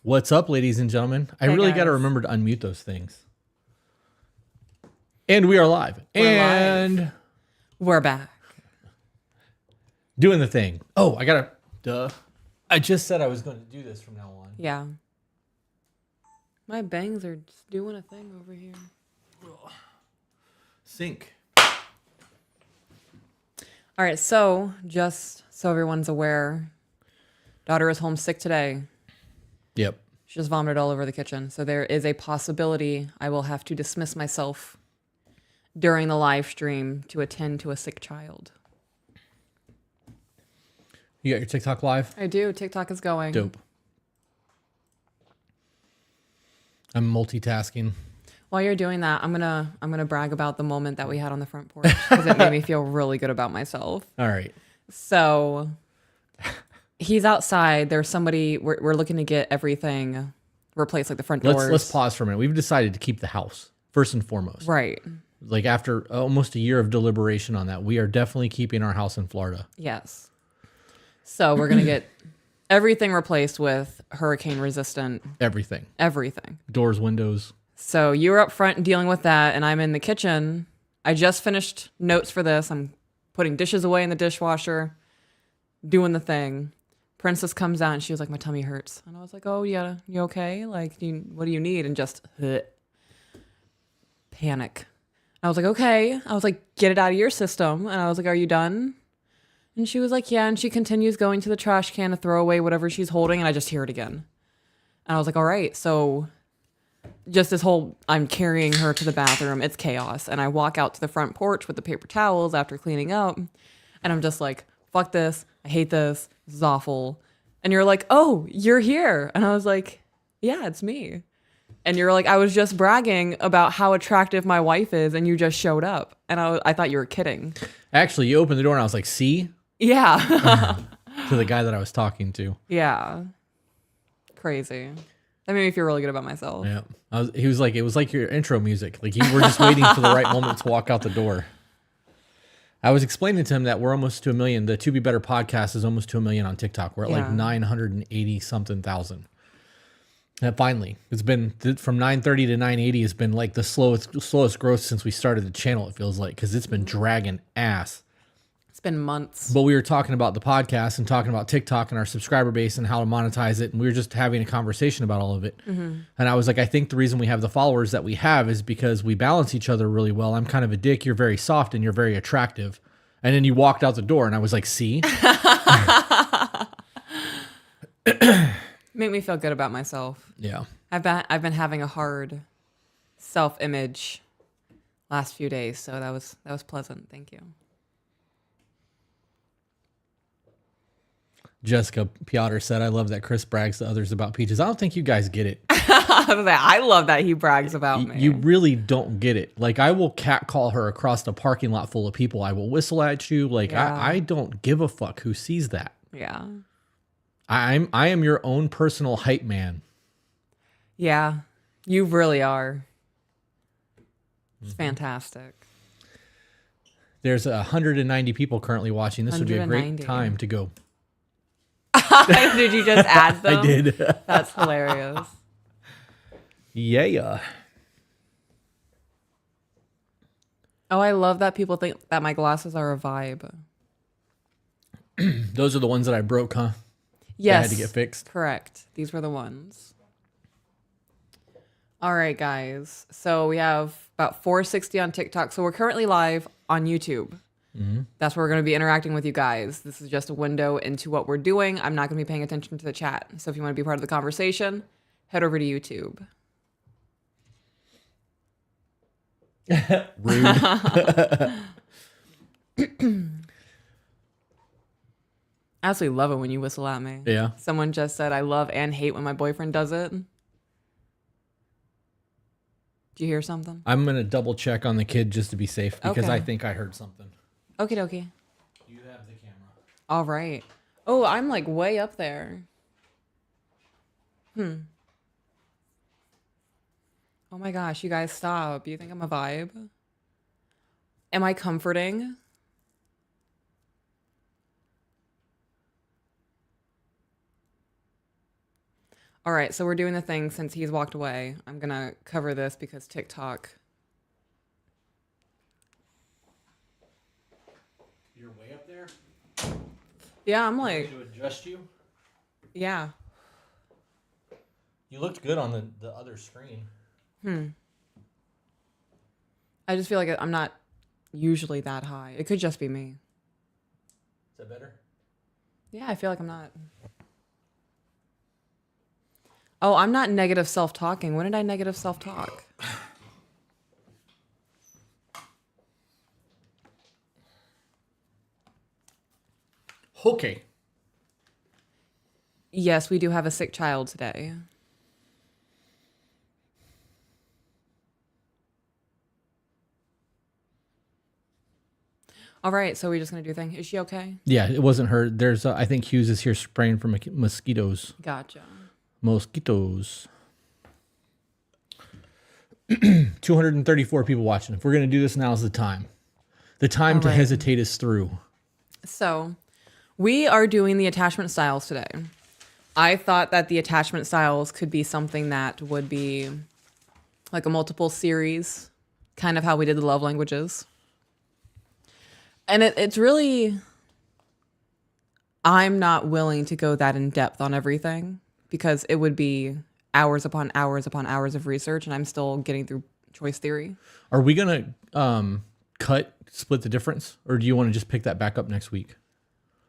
What's up, ladies and gentlemen? I really got to remember to unmute those things. And we are live. We're back. Doing the thing. Oh, I just said I was going to do this from now on. Yeah. My bangs are just doing a thing over here. Sync. All right, so just so everyone's aware, daughter is homesick today. Yep. She just vomited all over the kitchen. So there is a possibility I will have to dismiss myself during the live stream to attend to a sick child. You got your TikTok live? I do. TikTok is going. Dope. I'm multitasking. While you're doing that, I'm gonna brag about the moment that we had on the front porch because it made me feel really good about myself. All right. So he's outside. There's somebody. We're looking to get everything replaced, like the front doors. Let's pause for a minute. We've decided to keep the house first and foremost. Right. Like after almost a year of deliberation on that, we are definitely keeping our house in Florida. Yes. So we're gonna get everything replaced with hurricane resistant. Everything. Doors, windows. So you were up front dealing with that, and I'm in the kitchen. I just finished notes for this. I'm putting dishes away in the dishwasher, doing the thing. Princess comes out, and she was like, my tummy hurts. And I was like, oh, yeah, you okay? Like, what do you need? And just panic. I was like, okay. I was like, get it out of your system. And I was like, are you done? And she was like, yeah. And she continues going to the trash can to throw away whatever she's holding, and I just hear it again. And I was like, all right, so just this whole, I'm carrying her to the bathroom. It's chaos. And I walk out to the front porch with the paper towels after cleaning up. And I'm just like, fuck this. I hate this. This is awful. And you're like, oh, you're here. And I was like, yeah, it's me. And you're like, I was just bragging about how attractive my wife is. And you just showed up. And I thought you were kidding. Actually, you opened the door and I was like, see? Yeah. To the guy that I was talking to. Yeah. Crazy. That made me feel really good about myself. Yeah. He was like, it was like your intro music. Like you were just waiting for the right moment to walk out the door. I was explaining to him that we're almost to 1 million. The To Be Better podcast is almost to 1 million on TikTok. We're at like 980 something thousand. And finally, it's been from 930 to 980 has been like the slowest growth since we started the channel. It feels like, because it's been dragging ass. It's been months. But we were talking about the podcast and talking about TikTok and our subscriber base and how to monetize it. And we were just having a conversation about all of it. Mm-hmm. And I was like, I think the reason we have the followers that we have is because we balance each other really well. I'm kind of a dick. You're very soft and you're very attractive. And then you walked out the door and I was like, see? Made me feel good about myself. Yeah. I've been having a hard self-image last few days. So that was pleasant. Thank you. Jessica Piotr said, I love that Chris brags to others about peaches. I don't think you guys get it. I love that he brags about me. You really don't get it. Like, I will catcall her across the parking lot full of people. I will whistle at you. Like, yeah. I don't give a fuck who sees that. Yeah. I am your own personal hype man. Yeah, you really are. It's fantastic. There's 190 people currently watching. This would be a great time to go. Did you just add them? I did. That's hilarious. Yeah. Oh, I love that people think that my glasses are a vibe. Those are the ones that I broke, huh? Yes. That had to get fixed. Correct. These were the ones. All right, guys. So we have about 460 on TikTok. So we're currently live on YouTube. Mm-hmm. That's where we're going to be interacting with you guys. This is just a window into what we're doing. I'm not going to be paying attention to the chat. So if you want to be part of the conversation, head over to YouTube. Rude. I absolutely love it when you whistle at me. Yeah. Someone just said, I love and hate when my boyfriend does it. Do you hear something? I'm going to double check on the kid just to be safe because I think I heard something. Okie dokie. You have the camera. All right. Oh, I'm like way up there. Oh my gosh, you guys stop. You think I'm a vibe? Am I comforting? All right, so we're doing the thing since he's walked away. I'm going to cover this because TikTok. You're way up there? Yeah, I'm like... To adjust you? Yeah. You looked good on the other screen. I just feel like I'm not usually that high. It could just be me. Is that better? Yeah, I feel like I'm not. Oh, I'm not negative self-talking. When did I negative self-talk? Okay. Yes, we do have a sick child today. All right, so we're just going to do a thing. Is she okay? Yeah, it wasn't her. There's, I think Hughes is here spraying for mosquitoes. Gotcha. Mosquitoes. 234 people watching. If we're going to do this, now's the time. The time to hesitate is through. So we are doing the attachment styles today. I thought that the attachment styles could be something that would be like a multiple series, kind of how we did the love languages. And it's really, I'm not willing to go that in depth on everything because it would be hours upon hours upon hours of research, and I'm still getting through choice theory. Are we going to split the difference, or do you want to just pick that back up next week?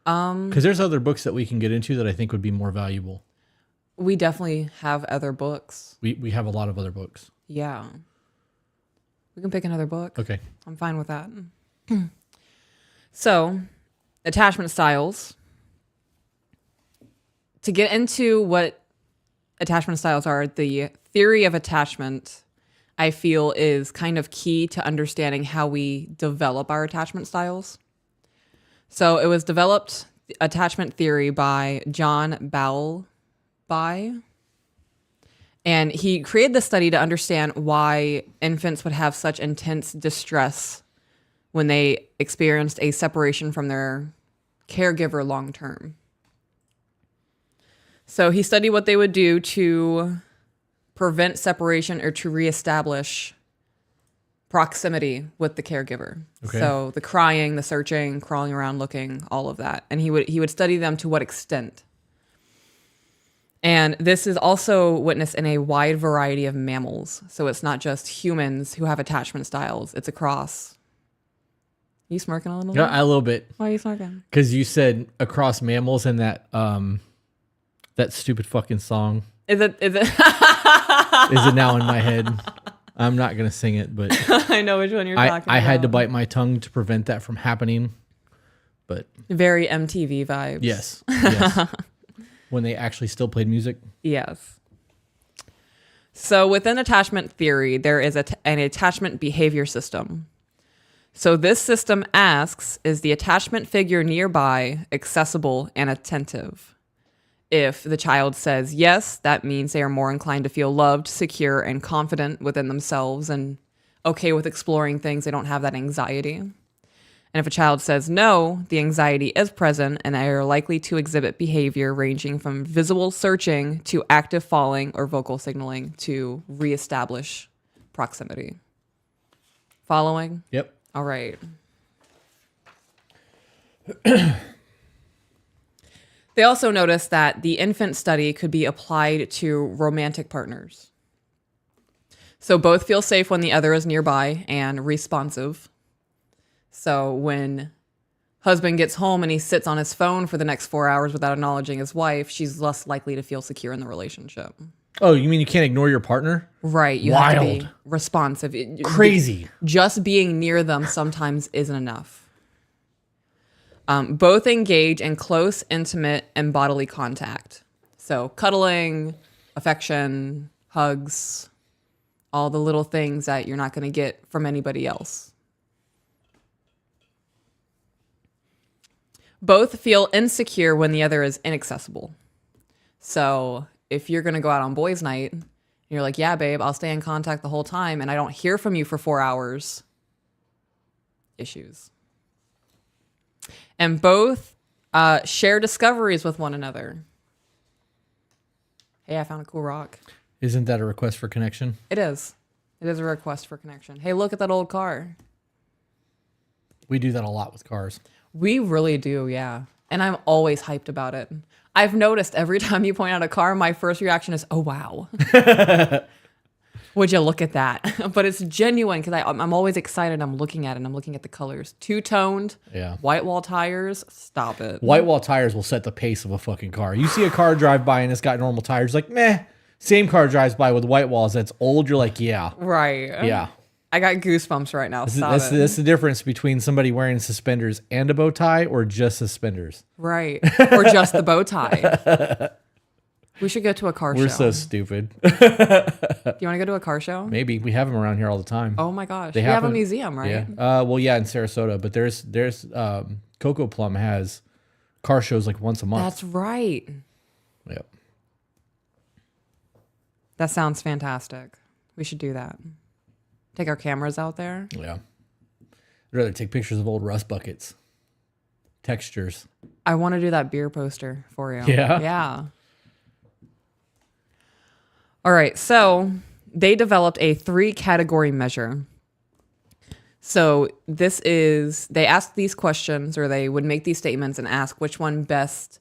Because there's other books that we can get into that I think would be more valuable. We definitely have other books. We have a lot of other books. Yeah. We can pick another book. Okay. I'm fine with that. So, attachment styles. To get into what attachment styles are, the theory of attachment, I feel, is kind of key to understanding how we develop our attachment styles. So it was developed, attachment theory, by John Bowlby. And he created this study to understand why infants would have such intense distress when they experienced a separation from their caregiver long term. So he studied what they would do to prevent separation or to reestablish proximity with the caregiver. Okay. So the crying, the searching, crawling around, looking, all of that. And he would study them to what extent. And this is also witnessed in a wide variety of mammals. So it's not just humans who have attachment styles. It's across. You smirking a little bit? Yeah, a little bit. Why are you smirking? Because you said across mammals and that that stupid fucking song. Is it? Is it now in my head? I'm not gonna sing it, but I know which one you're talking about. I had to bite my tongue to prevent that from happening. But very MTV vibes. Yes. When they actually still played music. Yes. So within attachment theory, there is an attachment behavior system. So this system asks, is the attachment figure nearby, accessible, and attentive? If the child says yes, that means they are more inclined to feel loved, secure, and confident within themselves and okay with exploring things. They don't have that anxiety. And if a child says no, the anxiety is present and they are likely to exhibit behavior ranging from visual searching to active falling or vocal signaling to reestablish proximity. Following? Yep. All right. They also noticed that the infant study could be applied to romantic partners. So both feel safe when the other is nearby and responsive. So when husband gets home and he sits on his phone for the next 4 hours without acknowledging his wife, she's less likely to feel secure in the relationship. Oh, you mean you can't ignore your partner? Right. You have to be responsive. Crazy. Just being near them sometimes isn't enough. Both engage in close, intimate, and bodily contact. So cuddling, affection, hugs, all the little things that you're not going to get from anybody else. Both feel insecure when the other is inaccessible. So if you're going to go out on boys' night, and you're like, yeah, babe, I'll stay in contact the whole time, and I don't hear from you for 4 hours. Issues. And both share discoveries with one another. Hey, I found a cool rock. Isn't that a request for connection? It is. It is a request for connection. Hey, look at that old car. We do that a lot with cars. We really do, yeah. And I'm always hyped about it. I've noticed every time you point out a car, my first reaction is, oh, wow. Would you look at that? But it's genuine because I'm always excited. I'm looking at it and I'm looking at the colors. Two-toned, white wall tires. Stop it. White wall tires will set the pace of a fucking car. You see a car drive by and it's got normal tires, like, meh. Same car drives by with white walls that's old. You're like, yeah. Right. Yeah. I got goosebumps right now. That's the difference between somebody wearing suspenders and a bow tie or just suspenders. Right. Or just the bow tie. We should go to a car show. We're so stupid. Do you want to go to a car show? Maybe. We have them around here all the time. Oh my gosh. They have a museum, right? Yeah. Well, yeah, in Sarasota, but there's Cocoa Plum has car shows like once a month. That's right. Yep. That sounds fantastic. We should do that. Take our cameras out there. Yeah. I'd rather take pictures of old rust buckets. Textures. I want to do that beer poster for you. Yeah? Yeah. All right. So they developed a 3-category measure. So they ask these questions, or they would make these statements and ask which one best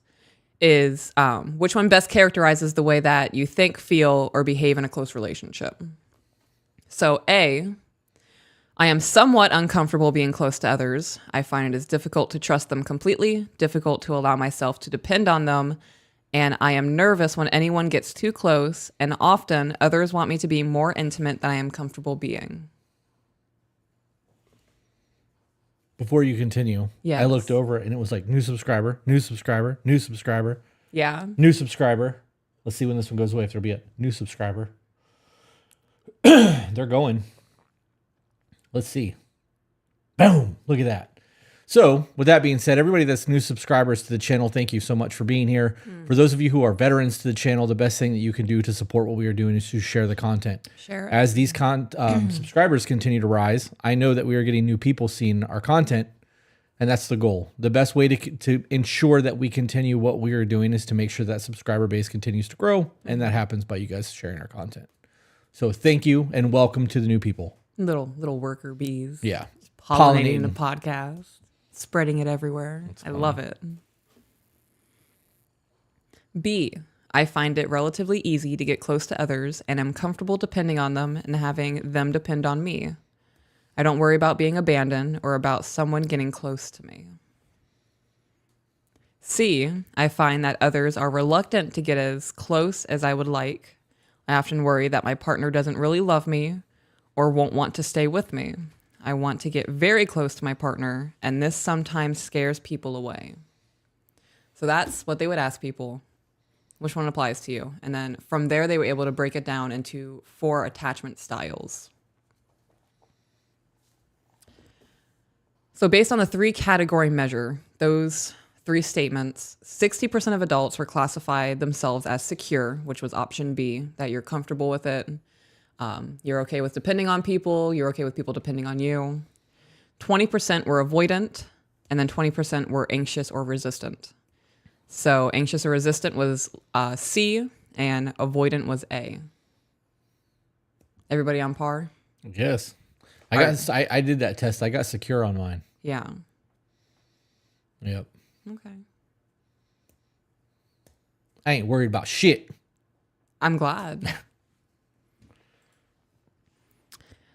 characterizes the way that you think, feel, or behave in a close relationship. So A, I am somewhat uncomfortable being close to others. I find it is difficult to trust them completely, difficult to allow myself to depend on them, and I am nervous when anyone gets too close, and often others want me to be more intimate than I am comfortable being. Before you continue, yes. I looked over and it was like new subscriber, new subscriber, new subscriber. Yeah. New subscriber. Let's see when this one goes away, if there'll be a new subscriber. They're going. Let's see. Boom. Look at that. So with that being said, everybody that's new subscribers to the channel, thank you so much for being here. For those of you who are veterans to the channel, the best thing that you can do to support what we are doing is to share the content. Share it. As these subscribers continue to rise, I know that we are getting new people seeing our content, and that's the goal. The best way to ensure that we continue what we are doing is to make sure that subscriber base continues to grow, and that happens by you guys sharing our content. So thank you, and welcome to the new people. Little worker bees. Yeah. Pollinating the podcast. Spreading it everywhere. I love it. B, I find it relatively easy to get close to others and am comfortable depending on them and having them depend on me. I don't worry about being abandoned or about someone getting close to me. C, I find that others are reluctant to get as close as I would like. I often worry that my partner doesn't really love me or won't want to stay with me. I want to get very close to my partner, and this sometimes scares people away. So that's what they would ask people. Which one applies to you? And then from there, they were able to break it down into 4 attachment styles. So based on the 3-category measure, those 3 statements, 60% of adults were classified themselves as secure, which was option B, that you're comfortable with it. You're okay with depending on people. You're okay with people depending on you. 20% were avoidant, and then 20% were anxious or resistant. So anxious or resistant was C, and avoidant was A. Everybody on par? Yes. I did that test. I got secure on mine. Yeah. Yep. Okay. I ain't worried about shit. I'm glad.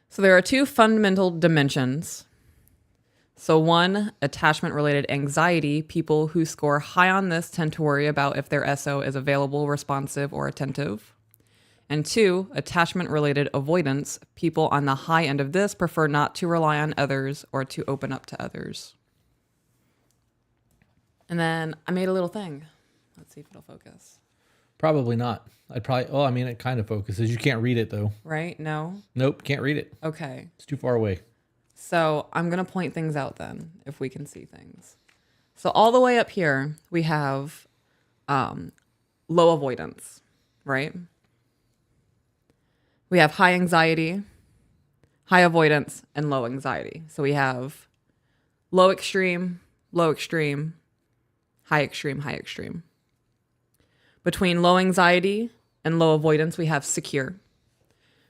So there are 2 fundamental dimensions. So 1, attachment-related anxiety. People who score high on this tend to worry about if their SO is available, responsive, or attentive. And 2, attachment-related avoidance. People on the high end of this prefer not to rely on others or to open up to others. And then I made a little thing. Let's see if it'll focus. Probably not. It kind of focuses. You can't read it though. Right? No? Nope, can't read it. Okay. It's too far away. So I'm going to point things out then, if we can see things. So all the way up here, we have low avoidance, right? We have high anxiety, high avoidance, and low anxiety. So we have low extreme, high extreme, high extreme. Between low anxiety and low avoidance, we have secure.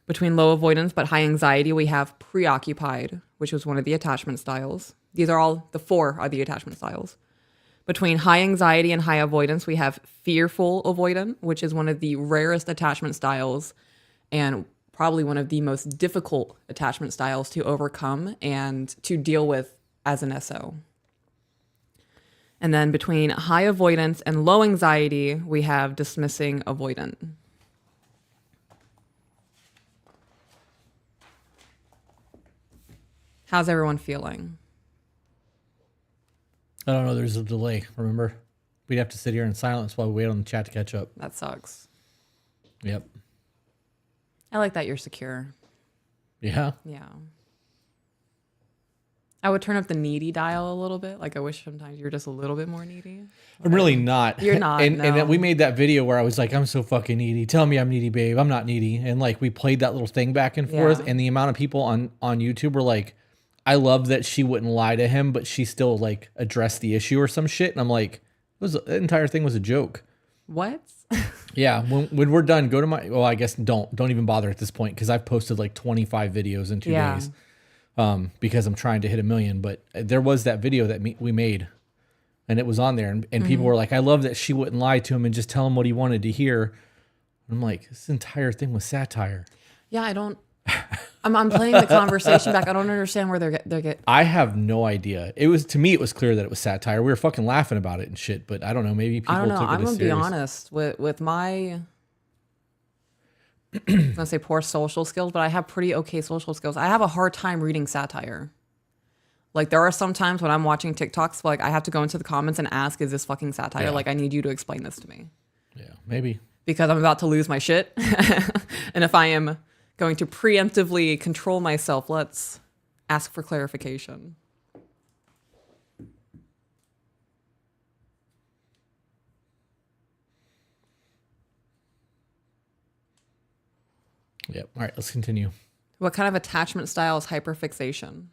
Between low avoidance but high anxiety, we have preoccupied, which was one of the attachment styles. These are all, the 4 are the attachment styles. Between high anxiety and high avoidance, we have fearful avoidant, which is one of the rarest attachment styles and probably one of the most difficult attachment styles to overcome and to deal with as an SO. And then between high avoidance and low anxiety, we have dismissing avoidant. How's everyone feeling? I don't know. There's a delay. Remember, we'd have to sit here in silence while we wait on the chat to catch up. That sucks. Yep. I like that you're secure. Yeah. Yeah. I would turn up the needy dial a little bit. Like I wish sometimes you're just a little bit more needy. I'm really not. You're not. And no. then we made that video where I was like, I'm so fucking needy. Tell me I'm needy, babe. I'm not needy. And like we played that little thing back and forth. Yeah. And the amount of people on YouTube were like, I love that she wouldn't lie to him, but she still like addressed the issue or some shit. And I'm like, the entire thing was a joke. What? Yeah. When we're done, go to my, well, I guess don't even bother at this point. Cause I've posted like 25 videos in 2 days. Because I'm trying to hit 1 million, but there was that video that we made and it was on there and people were like, I love that she wouldn't lie to him and just tell him what he wanted to hear. I'm like, this entire thing was satire. Yeah, I don't. I'm playing the conversation back. I don't understand where they're get. I have no idea. It was, to me, it was clear that it was satire. We were fucking laughing about it and shit, but I don't know. Maybe people I don't know. took it I'm as gonna serious. be honest with my. I'm gonna say poor social skills, but I have pretty okay social skills. I have a hard time reading satire. Like there are some times when I'm watching TikToks, like I have to go into the comments and ask, "Is this fucking satire?" Yeah. Like I need you to explain this to me. Yeah, maybe. Because I'm about to lose my shit. And if I am going to preemptively control myself, let's ask for clarification. Yep. All right, let's continue. What kind of attachment style is hyperfixation?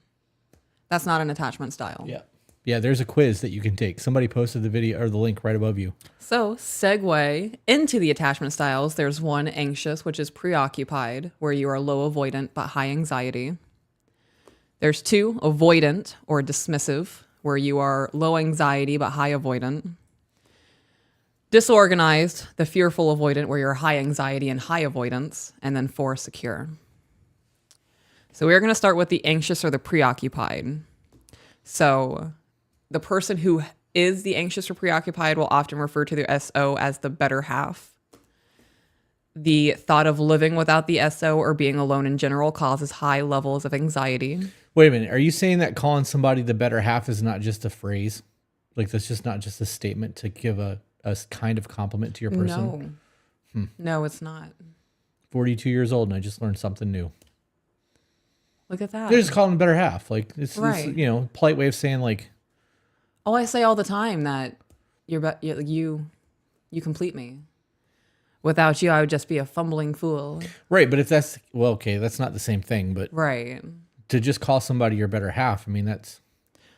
That's not an attachment style. Yeah. Yeah, there's a quiz that you can take. Somebody posted the video or the link right above you. So, segue into the attachment styles. There's 1, anxious, which is preoccupied, where you are low avoidant but high anxiety. There's 2, avoidant or dismissive, where you are low anxiety but high avoidant. Disorganized, the fearful avoidant, where you're high anxiety and high avoidance. And then 4, secure. So we're going to start with the anxious or the preoccupied. So the person who is the anxious or preoccupied will often refer to their SO as the better half. The thought of living without the SO or being alone in general causes high levels of anxiety. Wait a minute. Are you saying that calling somebody the better half is not just a phrase? Like that's just not just a statement to give a kind of compliment to your person? No. No, it's not. 42 years old and I just learned something new. Look at that. They're just calling them better half. Like it's Right. you know, polite way of saying like. Oh, I say all the time that you complete me. Without you, I would just be a fumbling fool. Right, but if that's, well, okay, that's not the same thing, but Right. to just call somebody your better half, I mean, that's.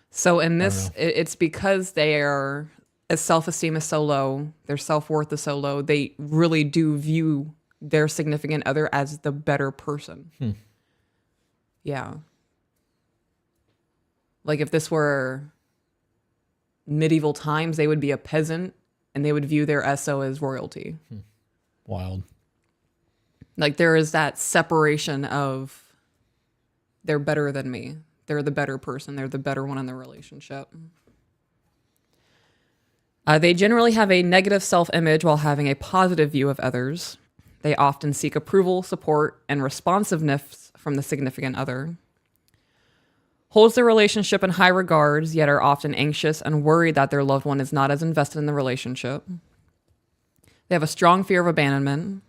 So in this, it's because their self-esteem is so low, their self-worth is so low, they really do view their significant other as the better person. Yeah. Like if this were medieval times, they would be a peasant and they would view their SO as royalty. Wild. Like there is that separation of they're better than me. They're the better person. They're the better one in the relationship. They generally have a negative self-image while having a positive view of others. They often seek approval, support, and responsiveness from the significant other. Holds their relationship in high regards, yet are often anxious and worried that their loved one is not as invested in the relationship. They have a strong fear of abandonment.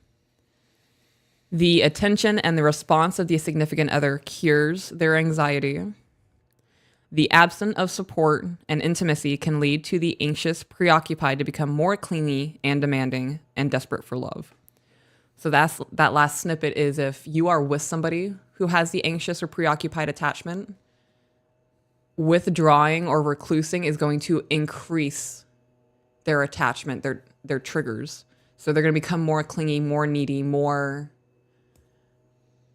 The attention and the response of the significant other cures their anxiety. The absence of support and intimacy can lead to the anxious, preoccupied to become more clingy and demanding and desperate for love. So that last snippet is if you are with somebody who has the anxious or preoccupied attachment, withdrawing or reclusing is going to increase their attachment, their triggers. So they're going to become more clingy, more needy, more,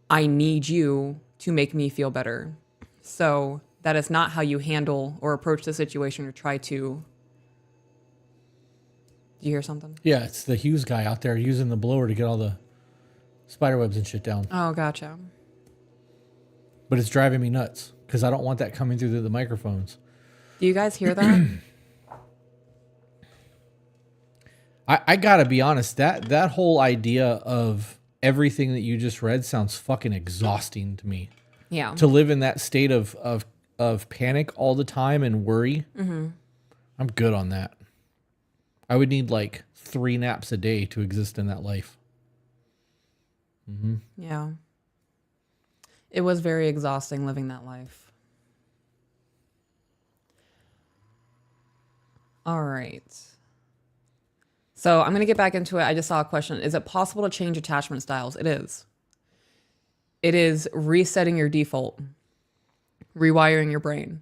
I need you to make me feel better. So that is not how you handle or approach the situation or try to. Do you hear something? Yeah, it's the Hughes guy out there using the blower to get all the spider webs and shit down. Oh, gotcha. But it's driving me nuts because I don't want that coming through the microphones. Do you guys hear that? I gotta be honest, that whole idea of everything that you just read sounds fucking exhausting to me. Yeah. To live in that state of panic all the time and worry. Mm-hmm. I'm good on that. I would need like 3 naps a day to exist in that life. Mm-hmm. Yeah. It was very exhausting living that life. All right. So I'm going to get back into it. I just saw a question. Is it possible to change attachment styles? It is. It is resetting your default, rewiring your brain.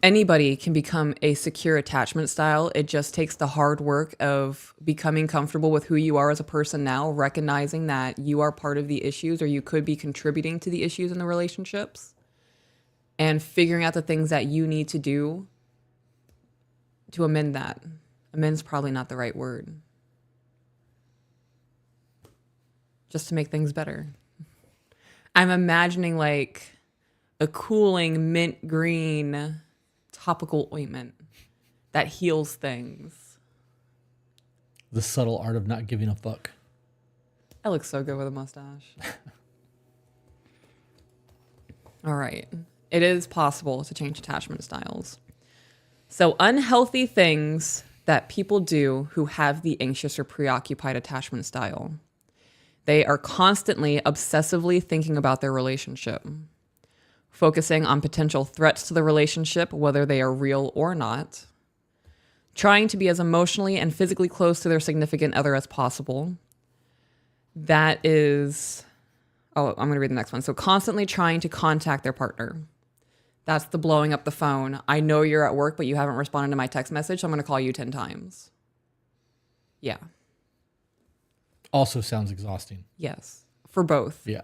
Anybody can become a secure attachment style. It just takes the hard work of becoming comfortable with who you are as a person now, recognizing that you are part of the issues or you could be contributing to the issues in the relationships, and figuring out the things that you need to do to amend that. Amend's probably not the right word. Just to make things better. I'm imagining like a cooling mint green topical ointment that heals things. The subtle art of not giving a fuck. I look so good with a mustache. All right. It is possible to change attachment styles. So unhealthy things that people do who have the anxious or preoccupied attachment style. They are constantly obsessively thinking about their relationship, focusing on potential threats to the relationship, whether they are real or not, trying to be as emotionally and physically close to their significant other as possible. That is, I'm going to read the next one. So constantly trying to contact their partner. That's the blowing up the phone. I know you're at work, but you haven't responded to my text message, so I'm going to call you 10 times. Yeah. Also sounds exhausting. Yes. For both. Yeah.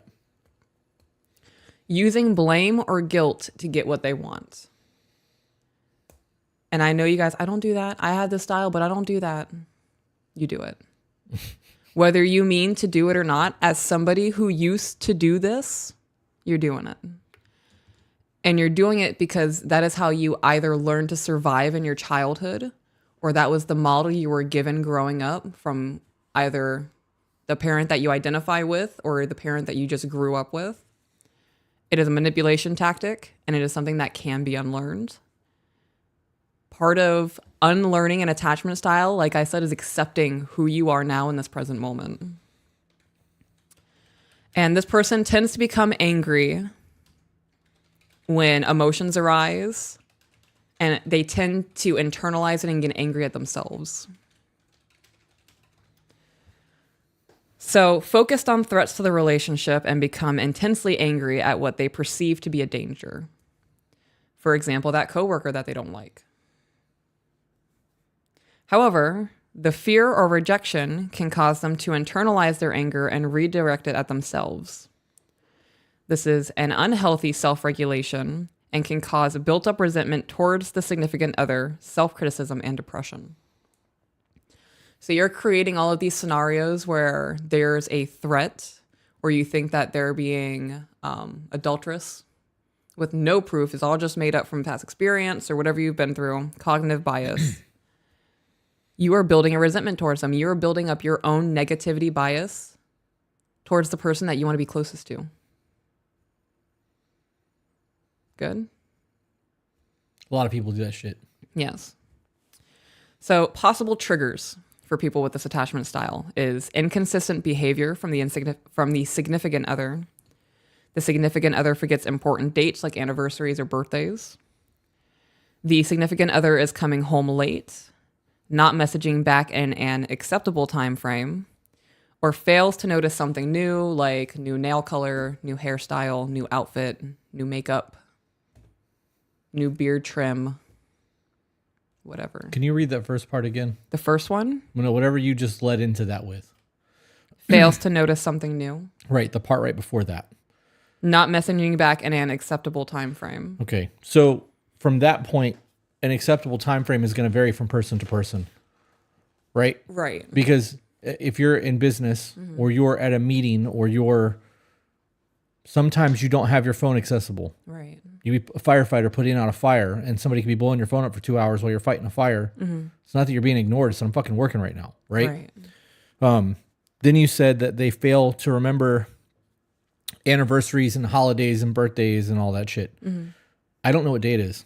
Using blame or guilt to get what they want. And I know you guys, I don't do that. I have this style, but I don't do that. You do it. Whether you mean to do it or not, as somebody who used to do this, you're doing it. And you're doing it because that is how you either learned to survive in your childhood, or that was the model you were given growing up from either the parent that you identify with or the parent that you just grew up with. It is a manipulation tactic, and it is something that can be unlearned. Part of unlearning an attachment style, like I said, is accepting who you are now in this present moment. And this person tends to become angry when emotions arise, and they tend to internalize it and get angry at themselves. So focused on threats to the relationship and become intensely angry at what they perceive to be a danger. For example, that coworker that they don't like. However, the fear or rejection can cause them to internalize their anger and redirect it at themselves. This is an unhealthy self-regulation and can cause built-up resentment towards the significant other, self-criticism, and depression. So you're creating all of these scenarios where there's a threat, or you think that they're being adulterous with no proof. It's all just made up from past experience or whatever you've been through, cognitive bias. You are building a resentment towards them. You are building up your own negativity bias towards the person that you want to be closest to. Good? A lot of people do that shit. Yes. So possible triggers for people with this attachment style is inconsistent behavior from the significant other. The significant other forgets important dates like anniversaries or birthdays. The significant other is coming home late, not messaging back in an acceptable time frame, or fails to notice something new like new nail color, new hairstyle, new outfit, new makeup, new beard trim, whatever. Can you read that first part again? The first one? No, whatever you just led into that with. Fails to notice something new. Right, the part right before that. Not messaging back in an acceptable time frame. Okay, so from that point, an acceptable time frame is going to vary from person to person, right? Right. Because if you're in business or you're at a meeting or sometimes you don't have your phone accessible. Right. You be a firefighter putting out a fire and somebody could be blowing your phone up for 2 hours while you're fighting a fire. It's not that you're being ignored. It's that I'm fucking working right now, right? Then you said that they fail to remember anniversaries and holidays and birthdays and all that shit. I don't know what day it is.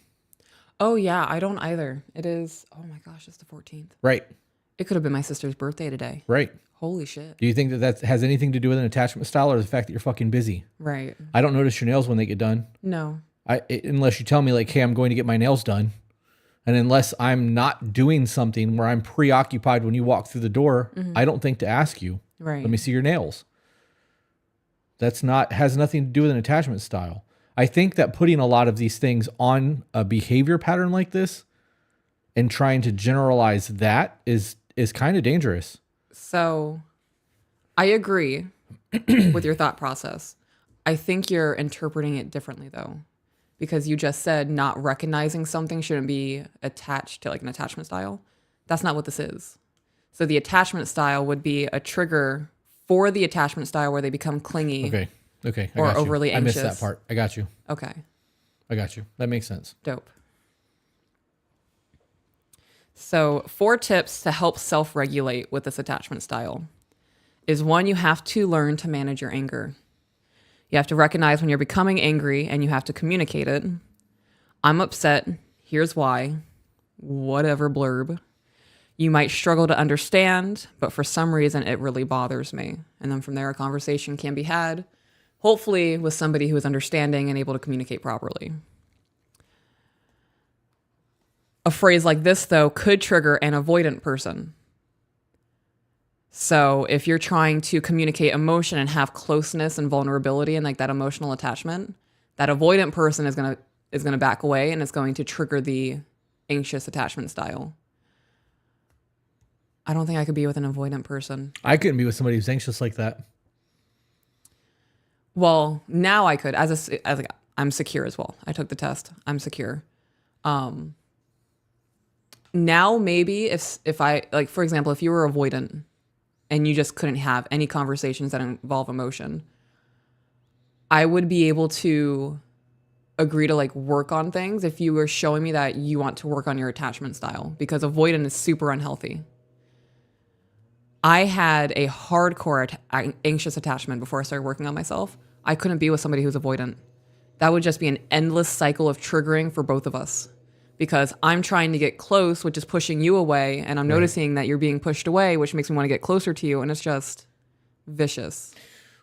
Oh, yeah. I don't either. It is, oh my gosh, it's the 14th. Right. It could have been my sister's birthday today. Right. Holy shit. Do you think that has anything to do with an attachment style or the fact that you're fucking busy? Right. I don't notice your nails when they get done. No. Unless you tell me like, hey, I'm going to get my nails done. And unless I'm not doing something where I'm preoccupied when you walk through the door, I don't think to ask you, Right. let me see your nails. Has nothing to do with an attachment style. I think that putting a lot of these things on a behavior pattern like this and trying to generalize that is kind of dangerous. So I agree with your thought process. I think you're interpreting it differently though, because you just said not recognizing something shouldn't be attached to like an attachment style. That's not what this is. So the attachment style would be a trigger for the attachment style where they become clingy. Okay. Or overly anxious. I missed that part. I got you. Okay. I got you. That makes sense. Dope. So 4 tips to help self-regulate with this attachment style is 1, you have to learn to manage your anger. You have to recognize when you're becoming angry and you have to communicate it. I'm upset. Here's why. Whatever blurb. You might struggle to understand, but for some reason it really bothers me. And then from there, a conversation can be had, hopefully with somebody who is understanding and able to communicate properly. A phrase like this, though, could trigger an avoidant person. So if you're trying to communicate emotion and have closeness and vulnerability and like that emotional attachment, that avoidant person is gonna back away and it's going to trigger the anxious attachment style. I don't think I could be with an avoidant person. I couldn't be with somebody who's anxious like that. Well, now I could, I'm secure as well. I took the test. I'm secure. Now maybe if I, like, for example, if you were avoidant and you just couldn't have any conversations that involve emotion, I would be able to agree to like work on things if you were showing me that you want to work on your attachment style, because avoidant is super unhealthy. I had a hardcore anxious attachment before I started working on myself. I couldn't be with somebody who's avoidant. That would just be an endless cycle of triggering for both of us, because I'm trying to get close, which is pushing you away, and I'm noticing that you're being pushed away, which makes me want to get closer to you, and it's just vicious.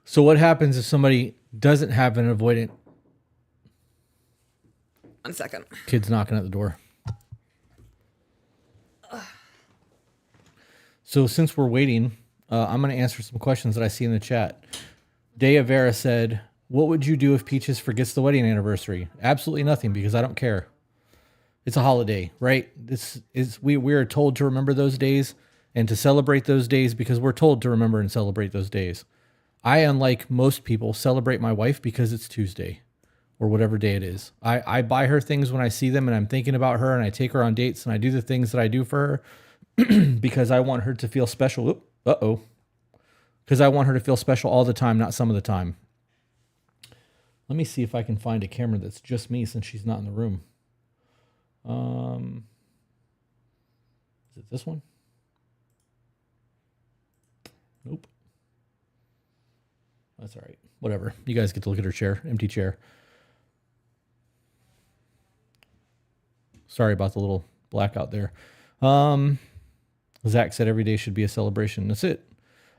So what happens if somebody doesn't have an avoidant? 1 second. Kid's knocking at the door. So since we're waiting, I'm going to answer some questions that I see in the chat. Dea Vera said, what would you do if Peaches forgets the wedding anniversary? Absolutely nothing, because I don't care. It's a holiday, right? We are told to remember those days and to celebrate those days because we're told to remember and celebrate those days. I, unlike most people, celebrate my wife because it's Tuesday or whatever day it is. I buy her things when I see them and I'm thinking about her, and I take her on dates and I do the things that I do for her because I want her to feel special. Because I want her to feel special all the time, not some of the time. Let me see if I can find a camera that's just me since she's not in the room. Is it this one? Nope. That's all right. Whatever. You guys get to look at her chair, empty chair. Sorry about the little blackout there. Zach said every day should be a celebration. That's it.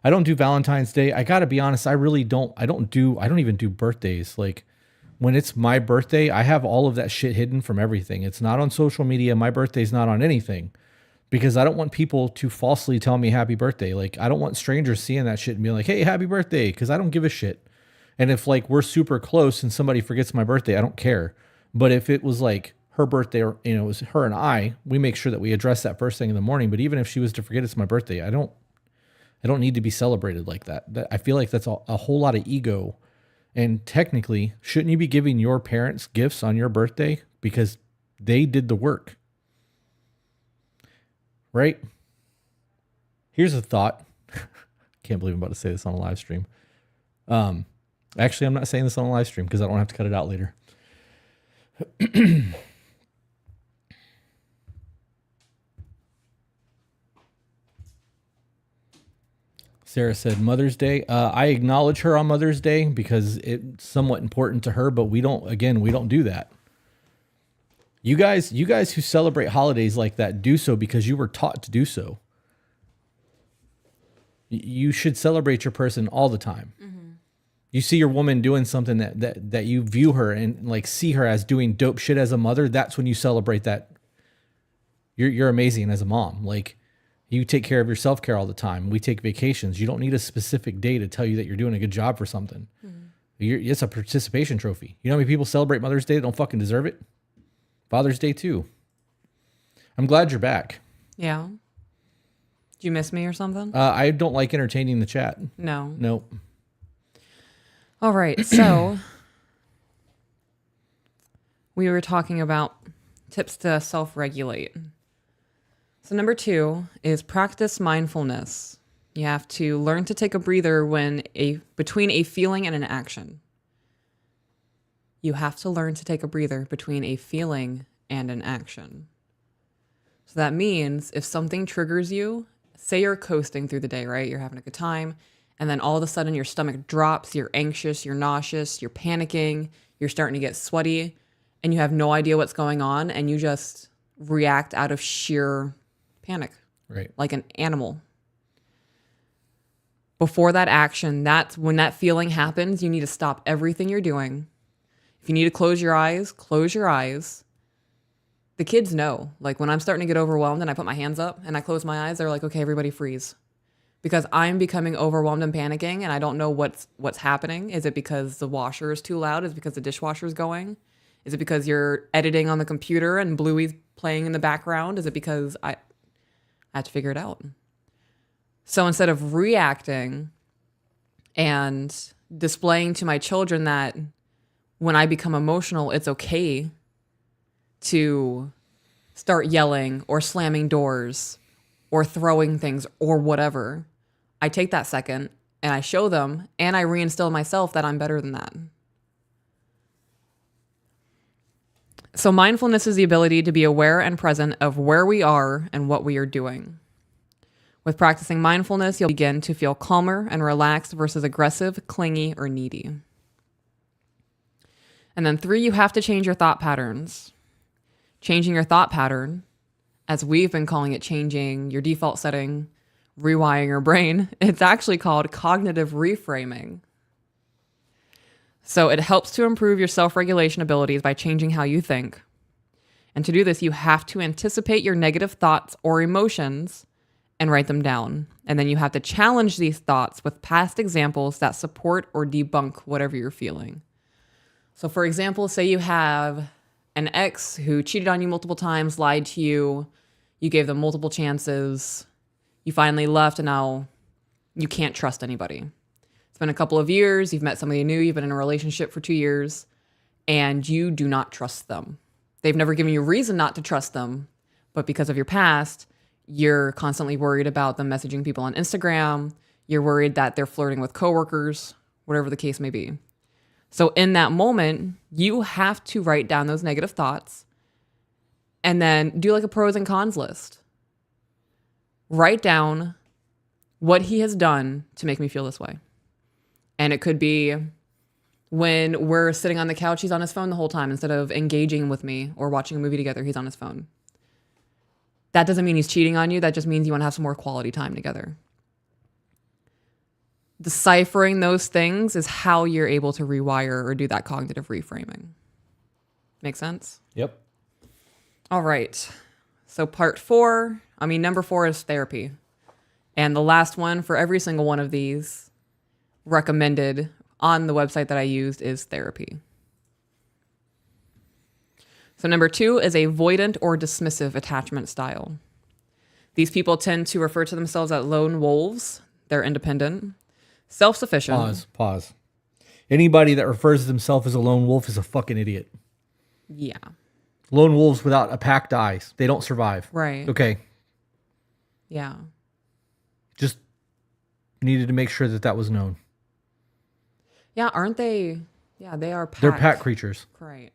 I don't do Valentine's Day. I gotta be honest. I really don't. I don't even do birthdays. Like when it's my birthday, I have all of that shit hidden from everything. It's not on social media. My birthday's not on anything because I don't want people to falsely tell me happy birthday. Like I don't want strangers seeing that shit and being like, hey, happy birthday. Cause I don't give a shit. And if like we're super close and somebody forgets my birthday, I don't care. But if it was like her birthday, or it was her and we make sure that we address that first thing in the morning. But even if she was to forget it's my birthday, I don't need to be celebrated like that. I feel like that's a whole lot of ego. And technically, shouldn't you be giving your parents gifts on your birthday because they did the work? Right? Here's a thought. Can't believe I'm about to say this on a live stream. Actually, I'm not saying this on a live stream because I don't have to cut it out later. Sarah said Mother's Day. I acknowledge her on Mother's Day because it's somewhat important to her, but we don't do that. You guys who celebrate holidays like that do so because you were taught to do so. You should celebrate your person all the time. Mm-hmm. You see your woman doing something that you view her and like see her as doing dope shit as a mother. That's when you celebrate that. You're amazing as a mom. Like, you take care of your self-care all the time. We take vacations. You don't need a specific day to tell you that you're doing a good job for something. Mm-hmm. It's a participation trophy. You know how many people celebrate Mother's Day that don't fucking deserve it? Father's Day too. I'm glad you're back. Yeah. Do you miss me or something? I don't like entertaining the chat. No. Nope. All right. So we were talking about tips to self-regulate. So number 2 is practice mindfulness. You have to learn to take a breather between a feeling and an action. You have to learn to take a breather between a feeling and an action. So that means if something triggers you, say you're coasting through the day, right? You're having a good time, and then all of a sudden your stomach drops, you're anxious, you're nauseous, you're panicking, you're starting to get sweaty, and you have no idea what's going on, and you just react out of sheer panic, right? Like an animal. Before that action, that's when that feeling happens, you need to stop everything you're doing. If you need to close your eyes, close your eyes. The kids know. Like, when I'm starting to get overwhelmed and I put my hands up and I close my eyes, they're like, okay, everybody freeze. Because I'm becoming overwhelmed and panicking and I don't know what's happening. Is it because the washer is too loud? Is it because the dishwasher is going? Is it because you're editing on the computer and Bluey's playing in the background? Is it because I had to figure it out? So instead of reacting and displaying to my children that when I become emotional, it's okay to start yelling or slamming doors or throwing things or whatever, I take that second and I show them and I reinstill myself that I'm better than that. So mindfulness is the ability to be aware and present of where we are and what we are doing. With practicing mindfulness, you'll begin to feel calmer and relaxed versus aggressive, clingy, or needy. And then 3, you have to change your thought patterns. Changing your thought pattern, as we've been calling it, changing your default setting, rewiring your brain, it's actually called cognitive reframing. So it helps to improve your self-regulation abilities by changing how you think. And to do this, you have to anticipate your negative thoughts or emotions and write them down. And then you have to challenge these thoughts with past examples that support or debunk whatever you're feeling. So for example, say you have an ex who cheated on you multiple times, lied to you, you gave them multiple chances, you finally left, and now you can't trust anybody. It's been a couple of years, you've met somebody new, you've been in a relationship for 2 years, and you do not trust them. They've never given you a reason not to trust them, but because of your past, you're constantly worried about them messaging people on Instagram, you're worried that they're flirting with coworkers, whatever the case may be. So in that moment, you have to write down those negative thoughts and then do like a pros and cons list. Write down what he has done to make me feel this way. And it could be when we're sitting on the couch, he's on his phone the whole time. Instead of engaging with me or watching a movie together, he's on his phone. That doesn't mean he's cheating on you. That just means you want to have some more quality time together. Deciphering those things is how you're able to rewire or do that cognitive reframing. Make sense? Yep. All right. So number 4 is therapy. And the last one for every single one of these recommended on the website that I used is therapy. So So number 2 is a avoidant or dismissive attachment style. These people tend to refer to themselves as lone wolves. They're independent, self-sufficient. Pause. Anybody that refers to themselves as a lone wolf is a fucking idiot. Yeah. Lone wolves without a pack dies. They don't survive. Right. Okay. Yeah. Just needed to make sure that was known. Yeah, aren't they? Yeah, they are pack. They're pack creatures. Right.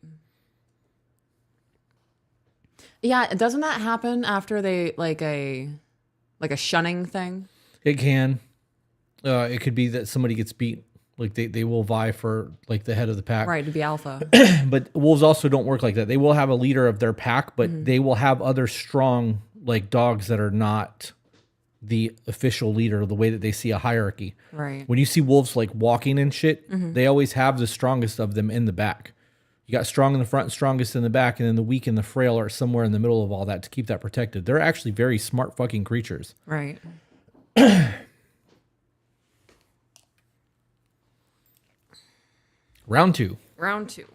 Yeah, doesn't that happen after they like a shunning thing? It can. It could be that somebody gets beat. Like they will vie for like the head of the pack. Right, to be alpha. But wolves also don't work like that. They will have a leader of their pack, but they will have other strong like dogs that are not the official leader, the way that they see a hierarchy. Right. When you see wolves like walking and shit, they always have the strongest of them in the back. You got strong in the front, strongest in the back, and then the weak and the frail are somewhere in the middle of all that to keep that protected. They're actually very smart fucking creatures. Right. Round 2. Round 2.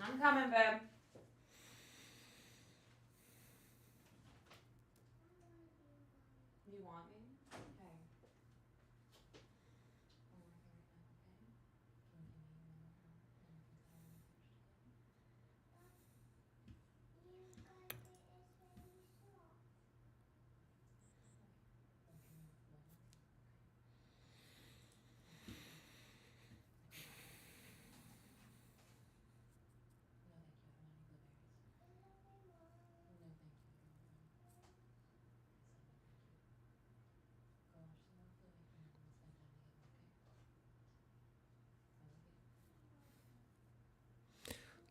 I'm coming, babe. You want me? Okay.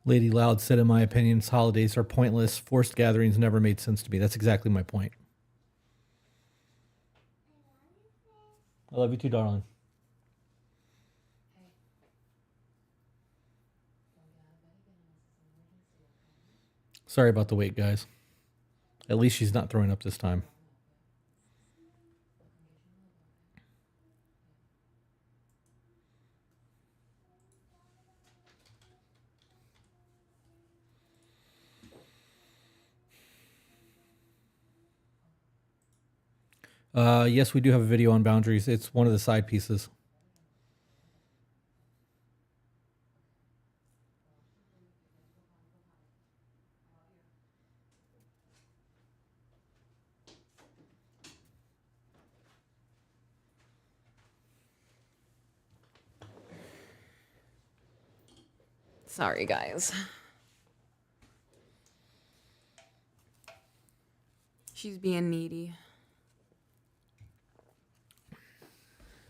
Lady Loud said, in my opinion, holidays are pointless. Forced gatherings never made sense to me. That's exactly my point. I love you too, darling. Sorry about the wait, guys. At least she's not throwing up this time. Yes, we do have a video on boundaries. It's one of the side pieces. Sorry, guys. She's being needy.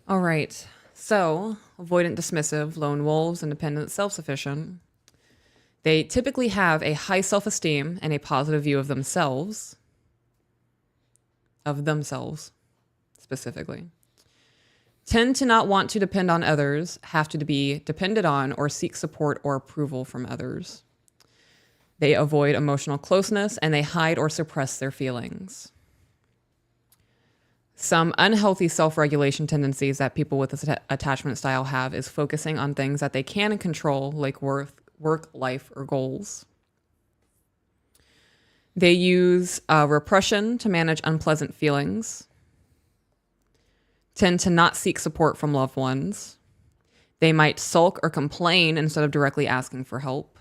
All right. So, avoidant, dismissive, lone wolves, independent, self-sufficient. They typically have a high self-esteem and a positive view of themselves. Specifically. Tend to not want to depend on others, have to be depended on, or seek support or approval from others. They avoid emotional closeness and they hide or suppress their feelings. Some unhealthy self-regulation tendencies that people with this attachment style have is focusing on things that they can control, like work, life, or goals. They use repression to manage unpleasant feelings. Tend to not seek support from loved ones. They might sulk or complain instead of directly asking for help.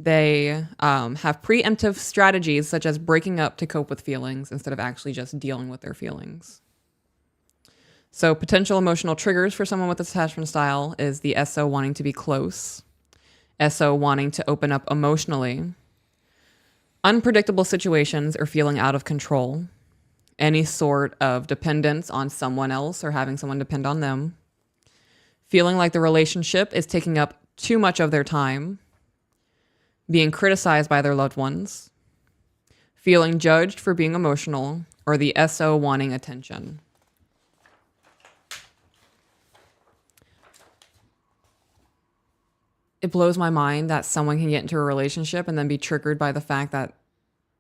They have preemptive strategies such as breaking up to cope with feelings instead of actually just dealing with their feelings. So potential emotional triggers for someone with this attachment style is the SO wanting to be close, SO wanting to open up emotionally, unpredictable situations or feeling out of control, any sort of dependence on someone else or having someone depend on them, feeling like the relationship is taking up too much of their time, being criticized by their loved ones, feeling judged for being emotional, or the SO wanting attention. It blows my mind that someone can get into a relationship and then be triggered by the fact that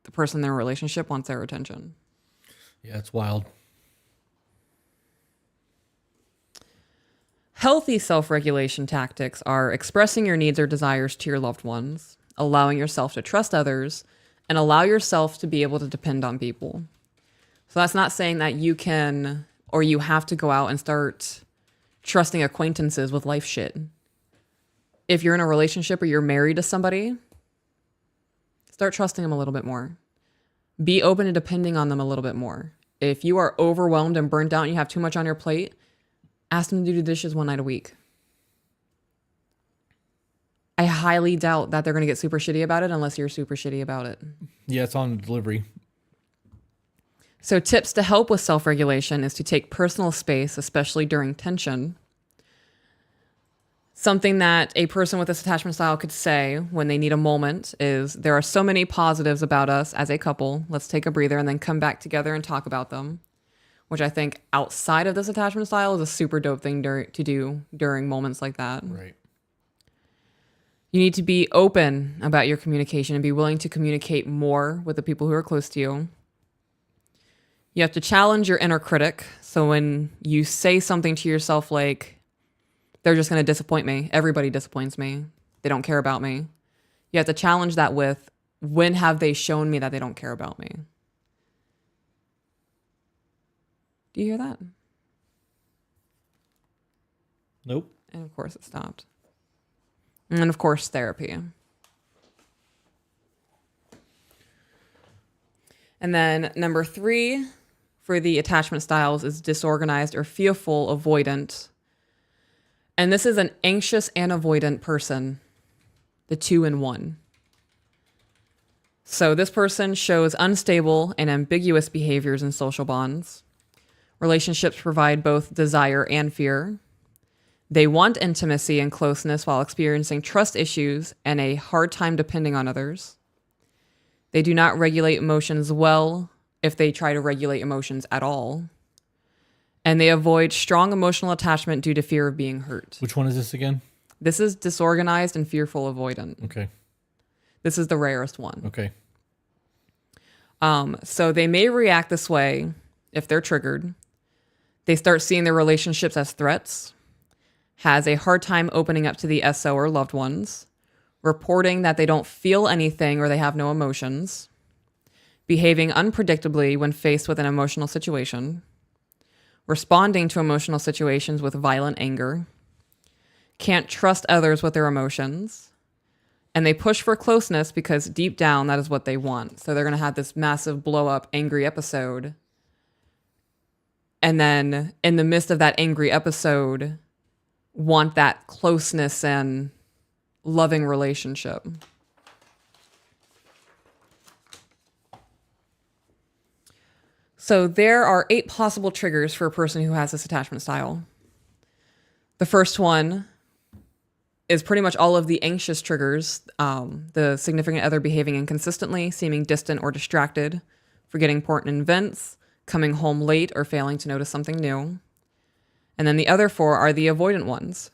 the person in their relationship wants their attention. Yeah, it's wild. Healthy self-regulation tactics are expressing your needs or desires to your loved ones, allowing yourself to trust others, and allow yourself to be able to depend on people. So that's not saying that you can or you have to go out and start trusting acquaintances with life shit. If you're in a relationship or you're married to somebody, start trusting them a little bit more. Be open to depending on them a little bit more. If you are overwhelmed and burnt out and you have too much on your plate, ask them to do the dishes one night a week. I highly doubt that they're going to get super shitty about it unless you're super shitty about it. Yeah, it's on delivery. So tips to help with self-regulation is to take personal space, especially during tension. Something that a person with this attachment style could say when they need a moment is, there are so many positives about us as a couple. Let's take a breather and then come back together and talk about them. Which I think outside of this attachment style is a super dope thing to do during moments like that. Right. You need to be open about your communication and be willing to communicate more with the people who are close to you. You have to challenge your inner critic. So when you say something to yourself like, they're just going to disappoint me. Everybody disappoints me. They don't care about me. You have to challenge that with, when have they shown me that they don't care about me? Do you hear that? Nope. And of course it stopped. And of course, therapy. And then number 3 for the attachment styles is disorganized or fearful avoidant. And this is an anxious and avoidant person, the 2 in 1. So this person shows unstable and ambiguous behaviors in social bonds. Relationships provide both desire and fear. They want intimacy and closeness while experiencing trust issues and a hard time depending on others. They do not regulate emotions well, if they try to regulate emotions at all. And they avoid strong emotional attachment due to fear of being hurt. Which one is this again? This is disorganized and fearful avoidant. Okay. This is the rarest one. Okay. So they may react this way if they're triggered. They start seeing their relationships as threats, has a hard time opening up to the SO or loved ones, reporting that they don't feel anything or they have no emotions, behaving unpredictably when faced with an emotional situation, responding to emotional situations with violent anger, can't trust others with their emotions, and they push for closeness because deep down that is what they want. So they're going to have this massive blow up angry episode. And then in the midst of that angry episode, want that closeness and loving relationship. So there are 8 possible triggers for a person who has this attachment style. The first one is pretty much all of the anxious triggers, the significant other behaving inconsistently, seeming distant or distracted, forgetting important events, coming home late, or failing to notice something new. And then the other 4 are the avoidant ones,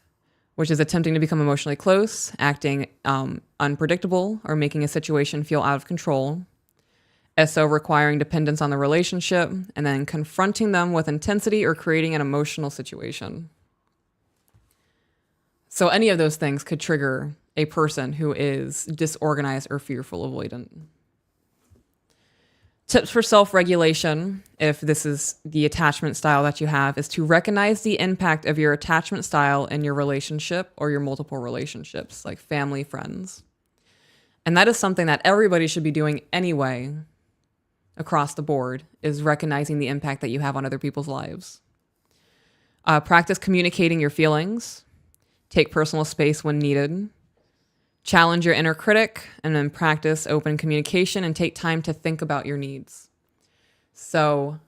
which is attempting to become emotionally close, acting unpredictable, or making a situation feel out of control. SO requiring dependence on the relationship, and then confronting them with intensity or creating an emotional situation. So any of those things could trigger a person who is disorganized or fearful avoidant. Tips for self-regulation, if this is the attachment style that you have, is to recognize the impact of your attachment style in your relationship or your multiple relationships, like family, friends. And that is something that everybody should be doing anyway, across the board, is recognizing the impact that you have on other people's lives. Practice communicating your feelings. Take personal space when needed. Challenge your inner critic, and then practice open communication and take time to think about your needs. So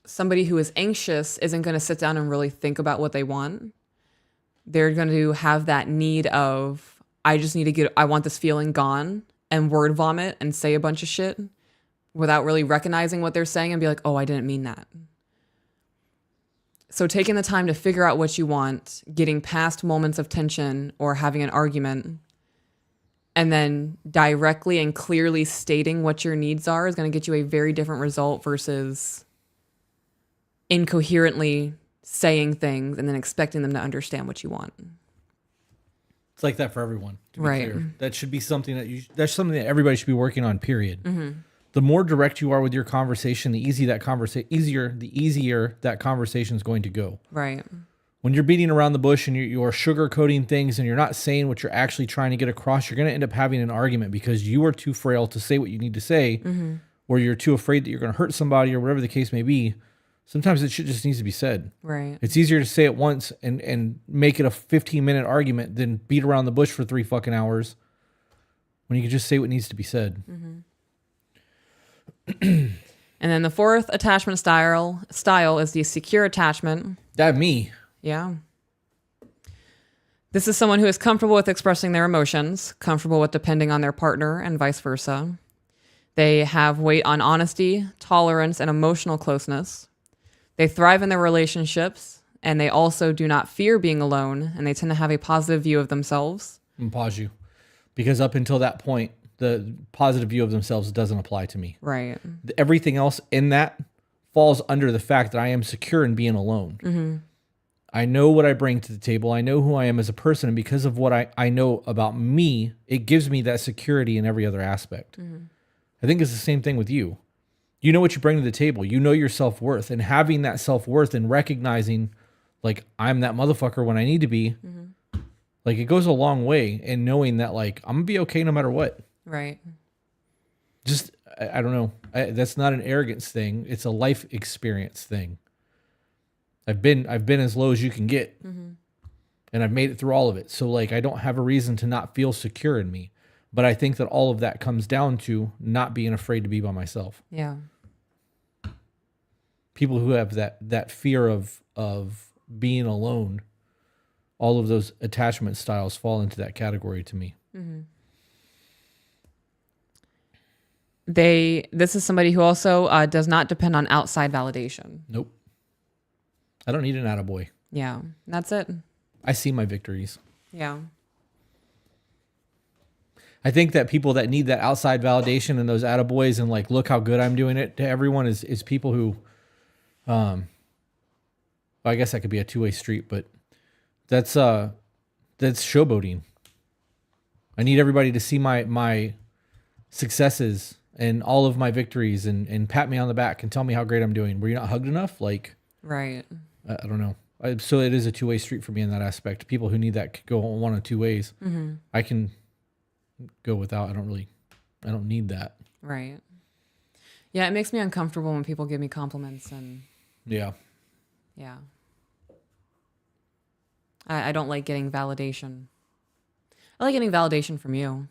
somebody who is anxious isn't going to sit down and really think about what they want. They're going to have that need of, I want this feeling gone, and word vomit and say a bunch of shit without really recognizing what they're saying and be like, oh, I didn't mean that. So taking the time to figure out what you want, getting past moments of tension or having an argument, and then directly and clearly stating what your needs are is going to get you a very different result versus incoherently saying things and then expecting them to understand what you want. It's like that for everyone. To be Right. clear. That should be something that's something that everybody should be working on, period. The more direct you are with your conversation, the easier that conversation is going to go. Right. When you're beating around the bush and you're sugarcoating things and you're not saying what you're actually trying to get across, you're going to end up having an argument because you are too frail to say what you need to say, or you're too afraid that you're going to hurt somebody or whatever the case may be. Sometimes it shit just needs to be said. Right. It's easier to say it once and make it a 15-minute argument than beat around the bush for 3 fucking hours when you can just say what needs to be said. And then the fourth attachment style is the secure attachment. That me. Yeah. This is someone who is comfortable with expressing their emotions, comfortable with depending on their partner, and vice versa. They have weight on honesty, tolerance, and emotional closeness. They thrive in their relationships, and they also do not fear being alone, and they tend to have a positive view of themselves. I'm gonna pause you. Because up until that point, the positive view of themselves doesn't apply to me. Right. Everything else in that falls under the fact that I am secure in being alone. I know what I bring to the table. I know who I am as a person. And because of what I know about me, it gives me that security in every other aspect. I think it's the same thing with you. You know what you bring to the table. You know your self-worth. And having that self-worth and recognizing, like, I'm that motherfucker when I need to be, like, it goes a long way in knowing that, like, I'm going to be okay no matter what. Right. Just, I don't know. That's not an arrogance thing. It's a life experience thing. I've been as low as you can get, and I've made it through all of it. So, like, I don't have a reason to not feel secure in me. But I think that all of that comes down to not being afraid to be by myself. Yeah. People who have that fear of being alone, all of those attachment styles fall into that category to me. This is somebody who also does not depend on outside validation. Nope. I don't need an attaboy. Yeah, that's it. I see my victories. Yeah. I think that people that need that outside validation and those attaboys and, like, look how good I'm doing it to everyone is people who, well, I guess that could be a two-way street, but that's showboating. I need everybody to see my successes and all of my victories and pat me on the back and tell me how great I'm doing. Were you not hugged enough? Like, Right. I don't know. So it is a two-way street for me in that aspect. People who need that could go one of two ways. I can go without. I don't need that. Right. Yeah, it makes me uncomfortable when people give me compliments and Yeah. I don't like getting validation. I like getting validation from you.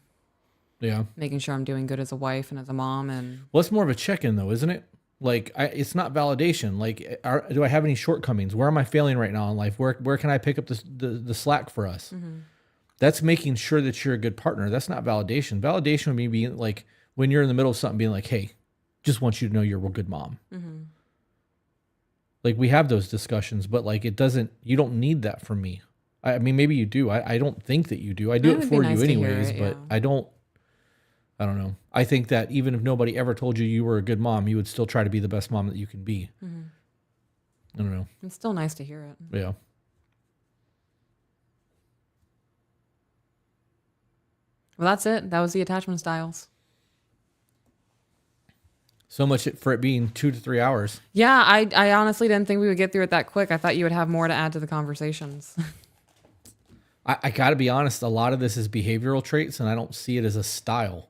Yeah. Making sure I'm doing good as a wife and as a mom and Well, it's more of a check-in though, isn't it? Like, it's not validation. Like, do I have any shortcomings? Where am I failing right now in life? Where can I pick up the slack for us? That's making sure that you're a good partner. That's not validation. Validation would be being like, when you're in the middle of something, being like, hey, just want you to know you're a good mom. Like, we have those discussions, but, like, you don't need that from me. I mean, maybe you do. I don't think that you do. I do it for you anyways, but I don't know. I think that even if nobody ever told you were a good mom, you would still try to be the best mom that you can be. I don't know. it's still nice to hear it. Yeah. Well, that's it. That was the attachment styles. So much for it being 2 to 3 hours. Yeah, I honestly didn't think we would get through it that quick. I thought you would have more to add to the conversations. I got to be honest, a lot of this is behavioral traits, and I don't see it as a style.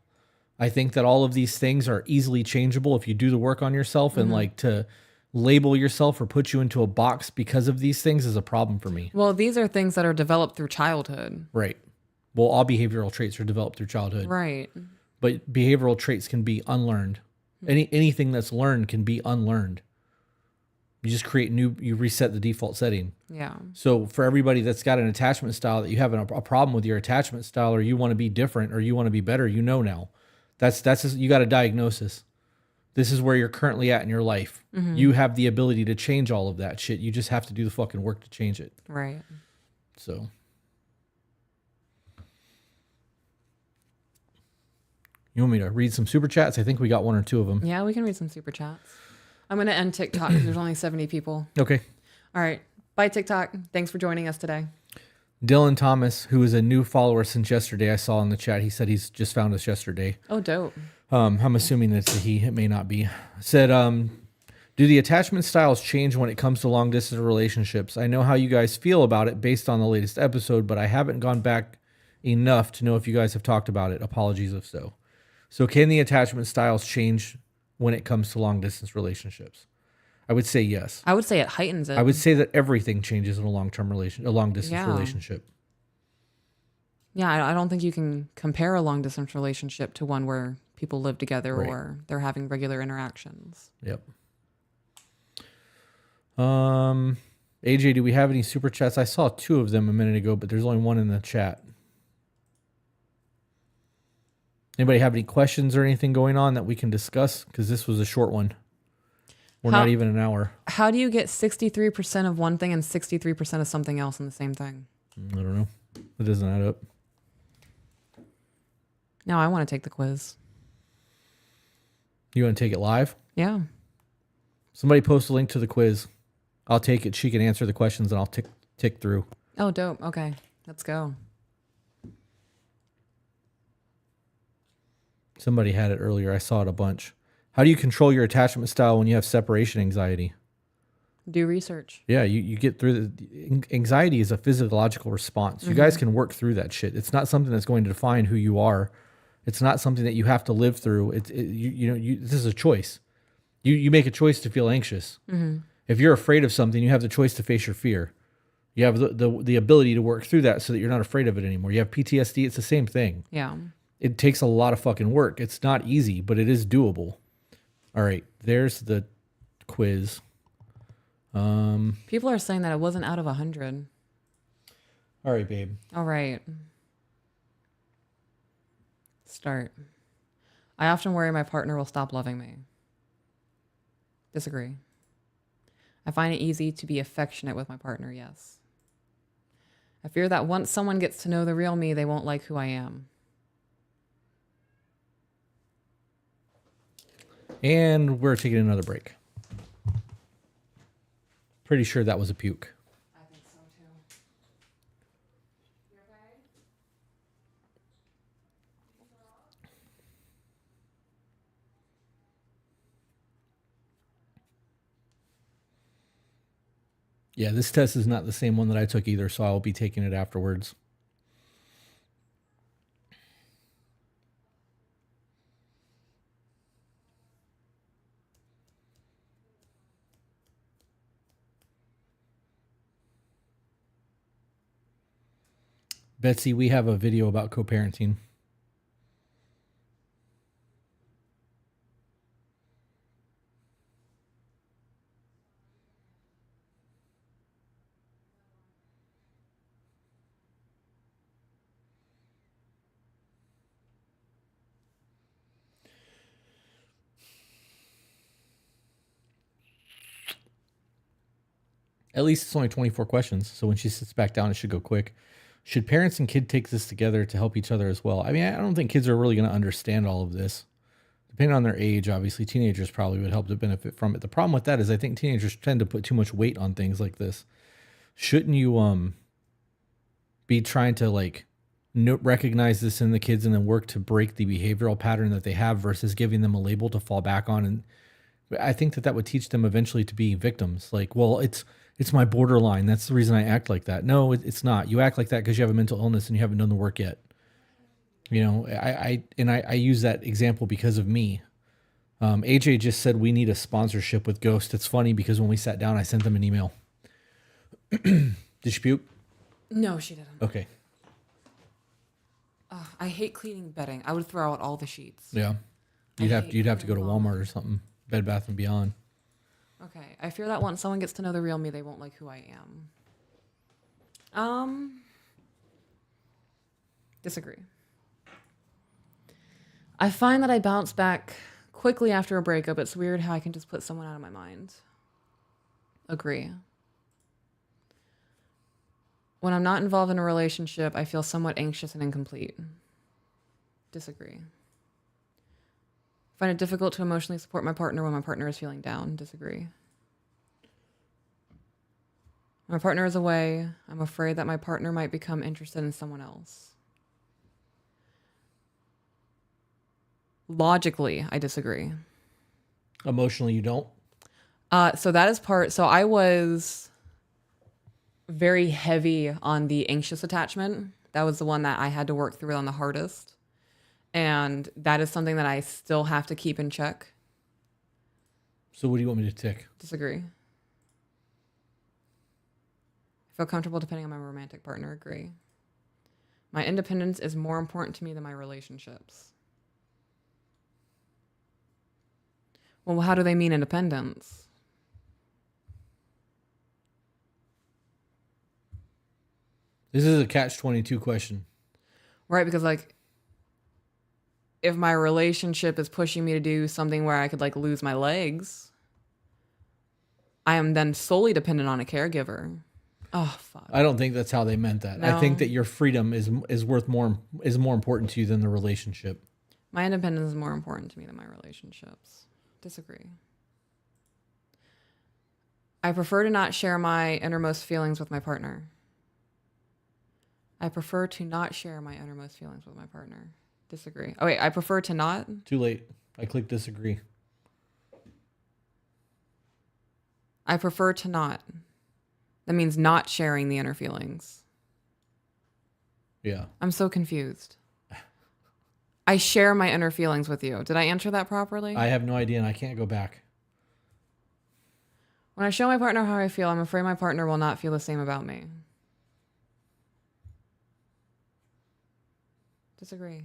I think that all of these things are easily changeable if you do the work on yourself, and like to label yourself or put you into a box because of these things is a problem for me. Well, these are things that are developed through childhood. Right. Well, all behavioral traits are developed through childhood. Right. But behavioral traits can be unlearned. Anything that's learned can be unlearned. You just create you reset the default setting. Yeah. So for everybody that's got an attachment style that you have a problem with your attachment style, or you want to be different, or you want to be better, you know now. You got a diagnosis. This is where you're currently at in your life. You have the ability to change all of that shit. You just have to do the fucking work to change it. Right. So. You want me to read some super chats? I think we got 1 or 2 of them. Yeah, we can read some super chats. I'm going to end TikTok because there's only 70 people. Okay. All right. Bye, TikTok. Thanks for joining us today. Dylan Thomas, who is a new follower since yesterday, I saw in the chat. He said he's just found us yesterday. Oh, dope. I'm assuming it's a he. It may not be. Said, do the attachment styles change when it comes to long distance relationships? I know how you guys feel about it based on the latest episode, but I haven't gone back enough to know if you guys have talked about it. Apologies if so. So can the attachment styles change when it comes to long distance relationships? I would say yes. I would say it heightens it. I would say that everything changes in a long distance relationship. Yeah, I don't think you can compare a long distance relationship to one where people live together or they're having regular interactions. Yep. AJ, do we have any super chats? I saw 2 of them a minute ago, but there's only 1 in the chat. Anybody have any questions or anything going on that we can discuss? Because this was a short one. We're not even an hour. How do you get 63% of one thing and 63% of something else in the same thing? I don't know. It doesn't add up. Now I want to take the quiz. You want to take it live? Yeah. Somebody post a link to the quiz. I'll take it. She can answer the questions and I'll tick through. Oh, dope. Okay. Let's go. Somebody had it earlier. I saw it a bunch. How do you control your attachment style when you have separation anxiety? Do research. Yeah, you get through anxiety is a physiological response. You guys can work through that shit. It's not something that's going to define who you are. It's not something that you have to live through. This is a choice. You make a choice to feel anxious. Mm-hmm. If you're afraid of something, you have the choice to face your fear. You have the ability to work through that so that you're not afraid of it anymore. You have PTSD. It's the same thing. Yeah. It takes a lot of fucking work. It's not easy, but it is doable. All right, there's the quiz. People are saying that it wasn't out of 100. All right, babe. All right. Start. I often worry my partner will stop loving me. Disagree. I find it easy to be affectionate with my partner, yes. I fear that once someone gets to know the real me, they won't like who I am. And we're taking another break. Pretty sure that was a puke. I think so too. You okay? Yeah, this test is not the same one that I took either, so I'll be taking it afterwards. Betsy, we have a video about co-parenting. At least it's only 24 questions, so when she sits back down, it should go quick. Should parents and kid take this together to help each other as well? I mean, I don't think kids are really going to understand all of this. Depending on their age, obviously, teenagers probably would help to benefit from it. The problem with that is I think teenagers tend to put too much weight on things like this. Shouldn't you be trying to recognize this in the kids and then work to break the behavioral pattern that they have versus giving them a label to fall back on? And I think that would teach them eventually to be victims. Like, well, it's my borderline. That's the reason I act like that. No, it's not. You act like that because you have a mental illness and you haven't done the work yet. You know, I use that example because of me. AJ just said we need a sponsorship with Ghost. It's funny because when we sat down, I sent them an email. Did she puke? No, she didn't. Okay. I hate cleaning bedding. I would throw out all the sheets. Yeah. You'd have to go to Walmart or something. Bed Bath & Beyond. Okay. I fear that once someone gets to know the real me, they won't like who I am. Disagree. I find that I bounce back quickly after a breakup. It's weird how I can just put someone out of my mind. Agree. When I'm not involved in a relationship, I feel somewhat anxious and incomplete. Disagree. Find it difficult to emotionally support my partner when my partner is feeling down. Disagree. My partner is away. I'm afraid that my partner might become interested in someone else. Logically, I disagree. Emotionally, you don't? So that is part. So I was very heavy on the anxious attachment. That was the one that I had to work through on the hardest. And that is something that I still have to keep in check. So what do you want me to tick? Disagree. I feel comfortable depending on my romantic partner. Agree. My independence is more important to me than my relationships. Well, how do they mean independence? This is a catch-22 question. Right, because like if my relationship is pushing me to do something where I could like lose my legs, I am then solely dependent on a caregiver. Oh fuck. I don't think that's how they meant that. No. I think that your freedom is more important to you than the relationship. My independence is more important to me than my relationships. Disagree. I prefer to not share my innermost feelings with my partner. I prefer to not share my innermost feelings with my partner. Disagree. Oh, wait. I prefer to not. Too late. I clicked disagree. I prefer to not. That means not sharing the inner feelings. Yeah. I'm so confused. I share my inner feelings with you. Did I answer that properly? I have no idea, and I can't go back. When I show my partner how I feel, I'm afraid my partner will not feel the same about me. Disagree.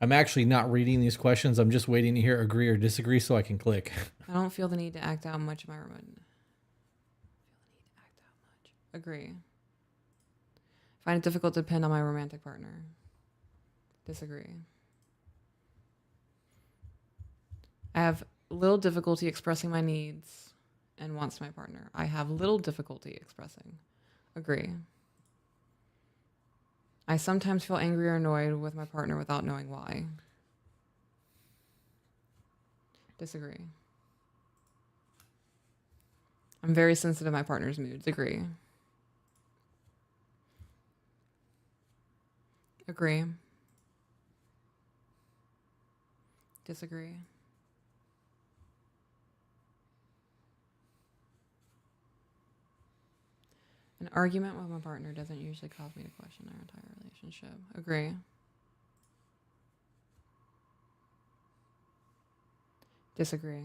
I'm actually not reading these questions. I'm just waiting to hear agree or disagree so I can click. I don't feel the need to act out much of my romantic. Agree. Find it difficult to depend on my romantic partner. Disagree. I have little difficulty expressing my needs and wants to my partner. I have little difficulty expressing. Agree. I sometimes feel angry or annoyed with my partner without knowing why. Disagree. I'm very sensitive to my partner's moods. Agree. Agree. Disagree. An argument with my partner doesn't usually cause me to question our entire relationship. Agree. Disagree.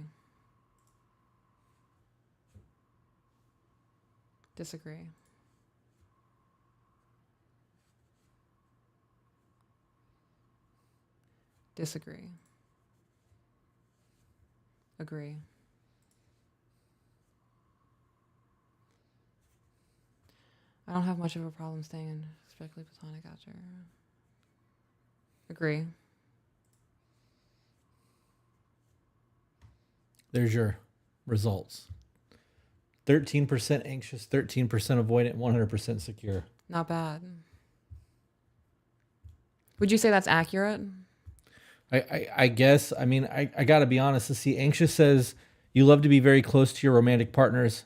Disagree. Disagree. Agree. I don't have much of a problem staying in strictly platonic after. Agree. There's your results. 13% anxious, 13% avoidant, 100% secure. Not bad. Would you say that's accurate? I guess. I mean, I got to be honest. Let's see. Anxious says you love to be very close to your romantic partners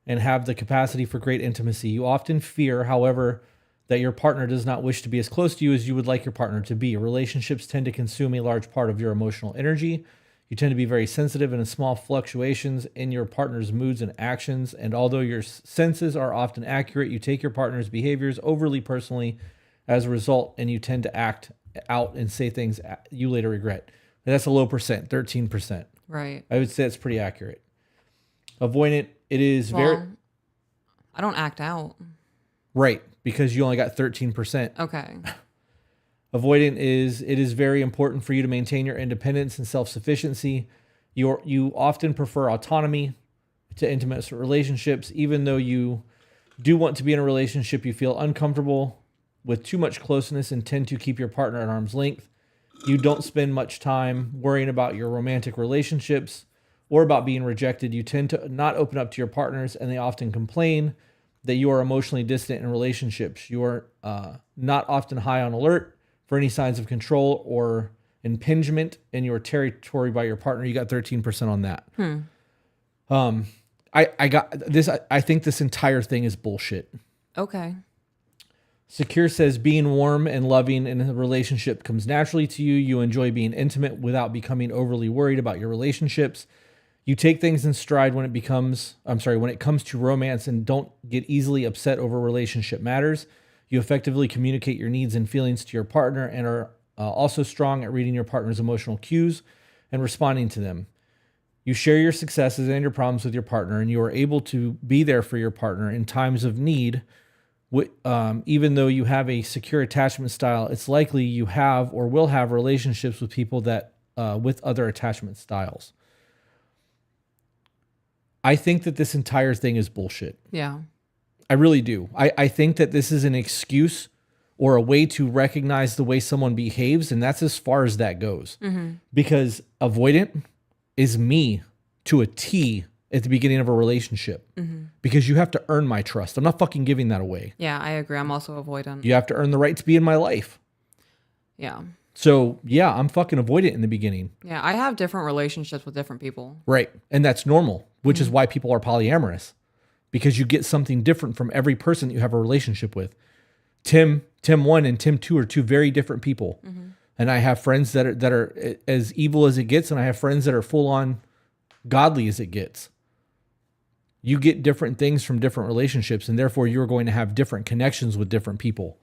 and have the capacity for great intimacy. You often fear, however, that your partner does not wish to be as close to you as you would like your partner to be. Relationships tend to consume a large part of your emotional energy. You tend to be very sensitive in small fluctuations in your partner's moods and actions. And although your senses are often accurate, you take your partner's behaviors overly personally as a result, and you tend to act out and say things you later regret. And that's a low percent, 13%. Right. I would say it's pretty accurate. Avoidant, it is very... I don't act out. Right, because you only got 13%. Okay. Avoidant is, it is very important for you to maintain your independence and self-sufficiency. You often prefer autonomy to intimate relationships. Even though you do want to be in a relationship, you feel uncomfortable with too much closeness and tend to keep your partner at arm's length. You don't spend much time worrying about your romantic relationships or about being rejected. You tend to not open up to your partners, and they often complain that you are emotionally distant in relationships. You are not often high on alert for any signs of control or impingement in your territory by your partner. You got 13% on that. I got this. I think this entire thing is bullshit. Okay. Secure says being warm and loving in a relationship comes naturally to you. You enjoy being intimate without becoming overly worried about your relationships. You take things in stride when it comes to romance and don't get easily upset over relationship matters. You effectively communicate your needs and feelings to your partner and are also strong at reading your partner's emotional cues and responding to them. You share your successes and your problems with your partner, and you are able to be there for your partner in times of need. Even though you have a secure attachment style, it's likely you have or will have relationships with people that with other attachment styles. I think that this entire thing is bullshit. Yeah. I really do. I think that this is an excuse or a way to recognize the way someone behaves, and that's as far as that goes. Mm-hmm. Because avoidant is me to a T at the beginning of a relationship, because you have to earn my trust. I'm not fucking giving that away. Yeah, I agree. I'm also avoidant. You have to earn the right to be in my life. Yeah. So yeah, I'm fucking avoidant in the beginning. Yeah, I have different relationships with different people. Right. And that's normal, which is why people are polyamorous, because you get something different from every person that you have a relationship with. Tim 1 and Tim 2 are two very different people. And I have friends that are as evil as it gets, and I have friends that are full on godly as it gets. You get different things from different relationships, and therefore you're going to have different connections with different people.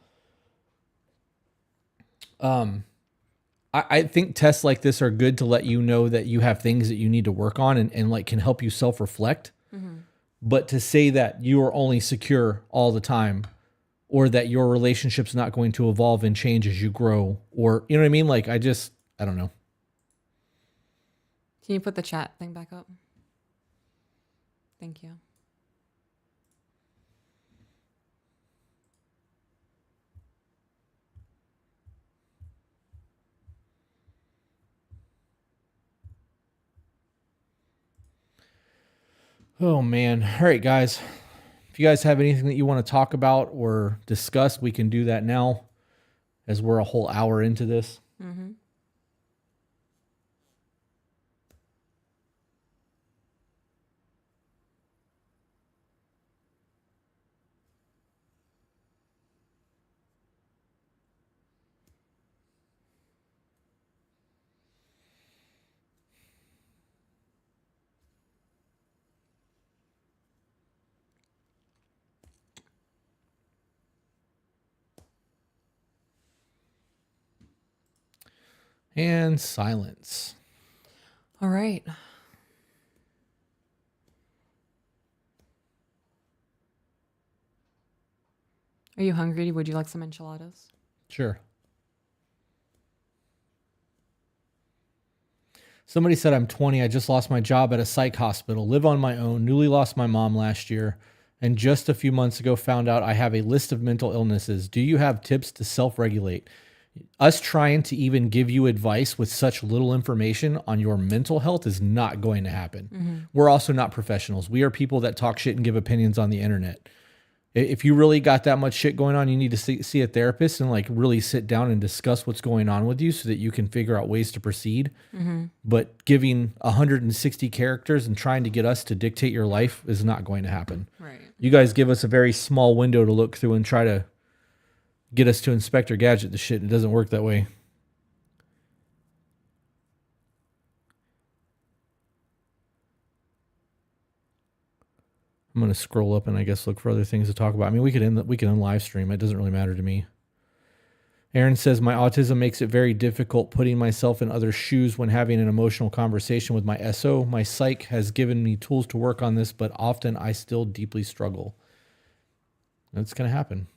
I think tests like this are good to let you know that you have things that you need to work on and like can help you self-reflect. But to say that you are only secure all the time, or that your relationship's not going to evolve and change as you grow, or, you know what I mean? Like, I don't know. Can you put the chat thing back up? Thank you. Oh, man. All right, guys. If you guys have anything that you want to talk about or discuss, we can do that now, as we're a whole hour into this. Mm-hmm. And silence. All right. Are you hungry? Would you like some enchiladas? Sure. Somebody said, I'm 20. I just lost my job at a psych hospital, live on my own, newly lost my mom last year, and just a few months ago found out I have a list of mental illnesses. Do you have tips to self-regulate? Us trying to even give you advice with such little information on your mental health is not going to happen. We're also not professionals. We are people that talk shit and give opinions on the internet. If you really got that much shit going on, you need to see a therapist and like really sit down and discuss what's going on with you so that you can figure out ways to proceed. But giving 160 characters and trying to get us to dictate your life is not going to happen. Right. You guys give us a very small window to look through and try to get us to Inspector Gadget the shit. It doesn't work that way. I'm going to scroll up and I guess look for other things to talk about. I mean, we could end live stream. It doesn't really matter to me. Aaron says, my autism makes it very difficult putting myself in other shoes when having an emotional conversation with my SO. My psych has given me tools to work on this, but often I still deeply struggle. That's going to happen.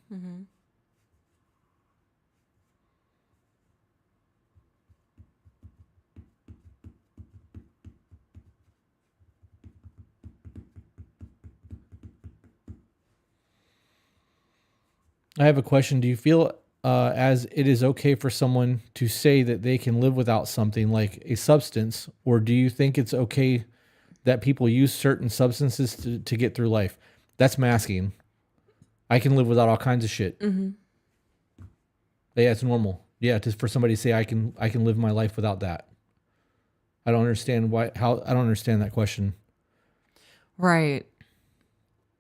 I have a question. Do you feel as it is okay for someone to say that they can live without something like a substance, or do you think it's okay that people use certain substances to get through life? That's masking. I can live without all kinds of shit. Yeah, it's normal. Yeah, for somebody to say I can live my life without that. I don't understand I don't understand that question. Right.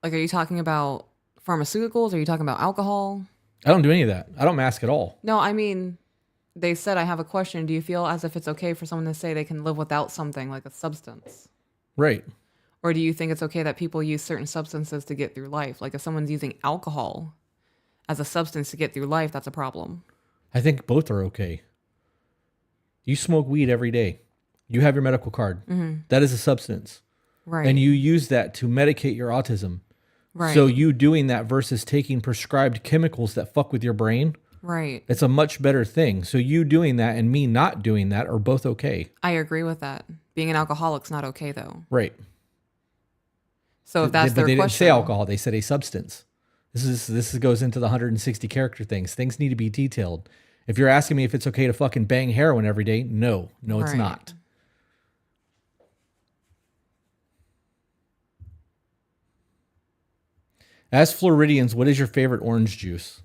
Like, are you talking about pharmaceuticals? Are you talking about alcohol? I don't do any of that. I don't mask at all. No, I mean, they said, I have a question. Do you feel as if it's okay for someone to say they can live without something like a substance? Right. Or do you think it's okay that people use certain substances to get through life? Like if someone's using alcohol as a substance to get through life, that's a problem. I think both are okay. You smoke weed every day. You have your medical card. That is a substance. Right. And you use that to medicate your autism. Right. So you doing that versus taking prescribed chemicals that fuck with your brain, Right. it's a much better thing. So you doing that and me not doing that are both okay. I agree with that. Being an alcoholic's not okay though. Right. So if that's But they their didn't say question, alcohol. They said a substance. This goes into the 160 character things. Things need to be detailed. If you're asking me if it's okay to fucking bang heroin every day, no, it's Right. not. As Floridians, what is your favorite orange juice?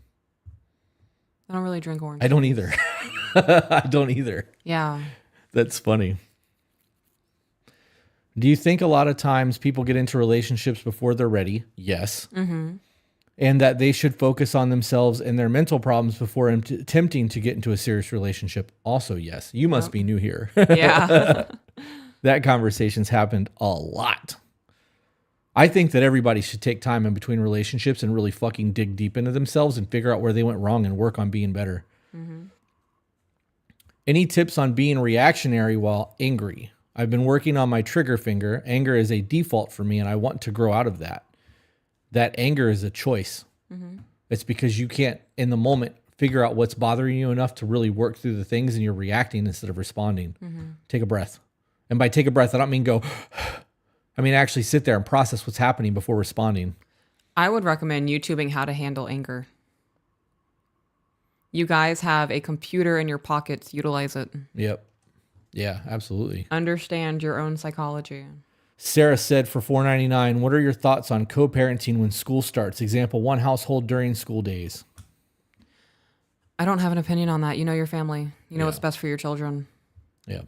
I don't really drink orange. I don't either. I don't either. Yeah. That's funny. Do you think a lot of times people get into relationships before they're ready? Yes. Mm-hmm. And that they should focus on themselves and their mental problems before attempting to get into a serious relationship? Also, yes. You must be new here. Yeah. That conversation's happened a lot. I think that everybody should take time in between relationships and really fucking dig deep into themselves and figure out where they went wrong and work on being better. Mm-hmm. Any tips on being reactionary while angry? I've been working on my trigger finger. Anger is a default for me, and I want to grow out of that. That anger is a choice. Mm-hmm. It's because you can't, in the moment, figure out what's bothering you enough to really work through the things, and you're reacting instead of responding. Mm-hmm. Take a breath. And by take a breath, I don't mean go, I mean actually sit there and process what's happening before responding. I would recommend YouTubing how to handle anger. You guys have a computer in your pockets. Utilize it. Yep. Yeah, absolutely. Understand your own psychology. Sarah said for $4.99, what are your thoughts on co-parenting when school starts? Example, one household during school days. I don't have an opinion on that. You know your family. You know Yeah. what's best for your children. Yeah.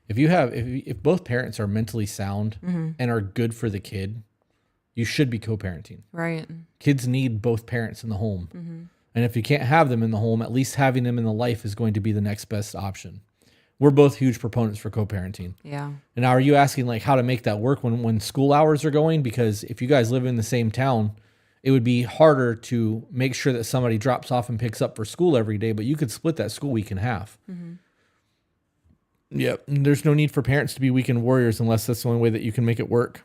If both parents are mentally sound Mm-hmm. and are good for the kid, you should be co-parenting. Right. Kids need both parents in the home. Mm-hmm. And if you can't have them in the home, at least having them in the life is going to be the next best option. We're both huge proponents for co-parenting. Yeah. And now are you asking like how to make that work when school hours are going? Because if you guys live in the same town, it would be harder to make sure that somebody drops off and picks up for school every day, but you could split that school week in half. Mm-hmm. Yep. And there's no need for parents to be weekend warriors unless that's the only way that you can make it work.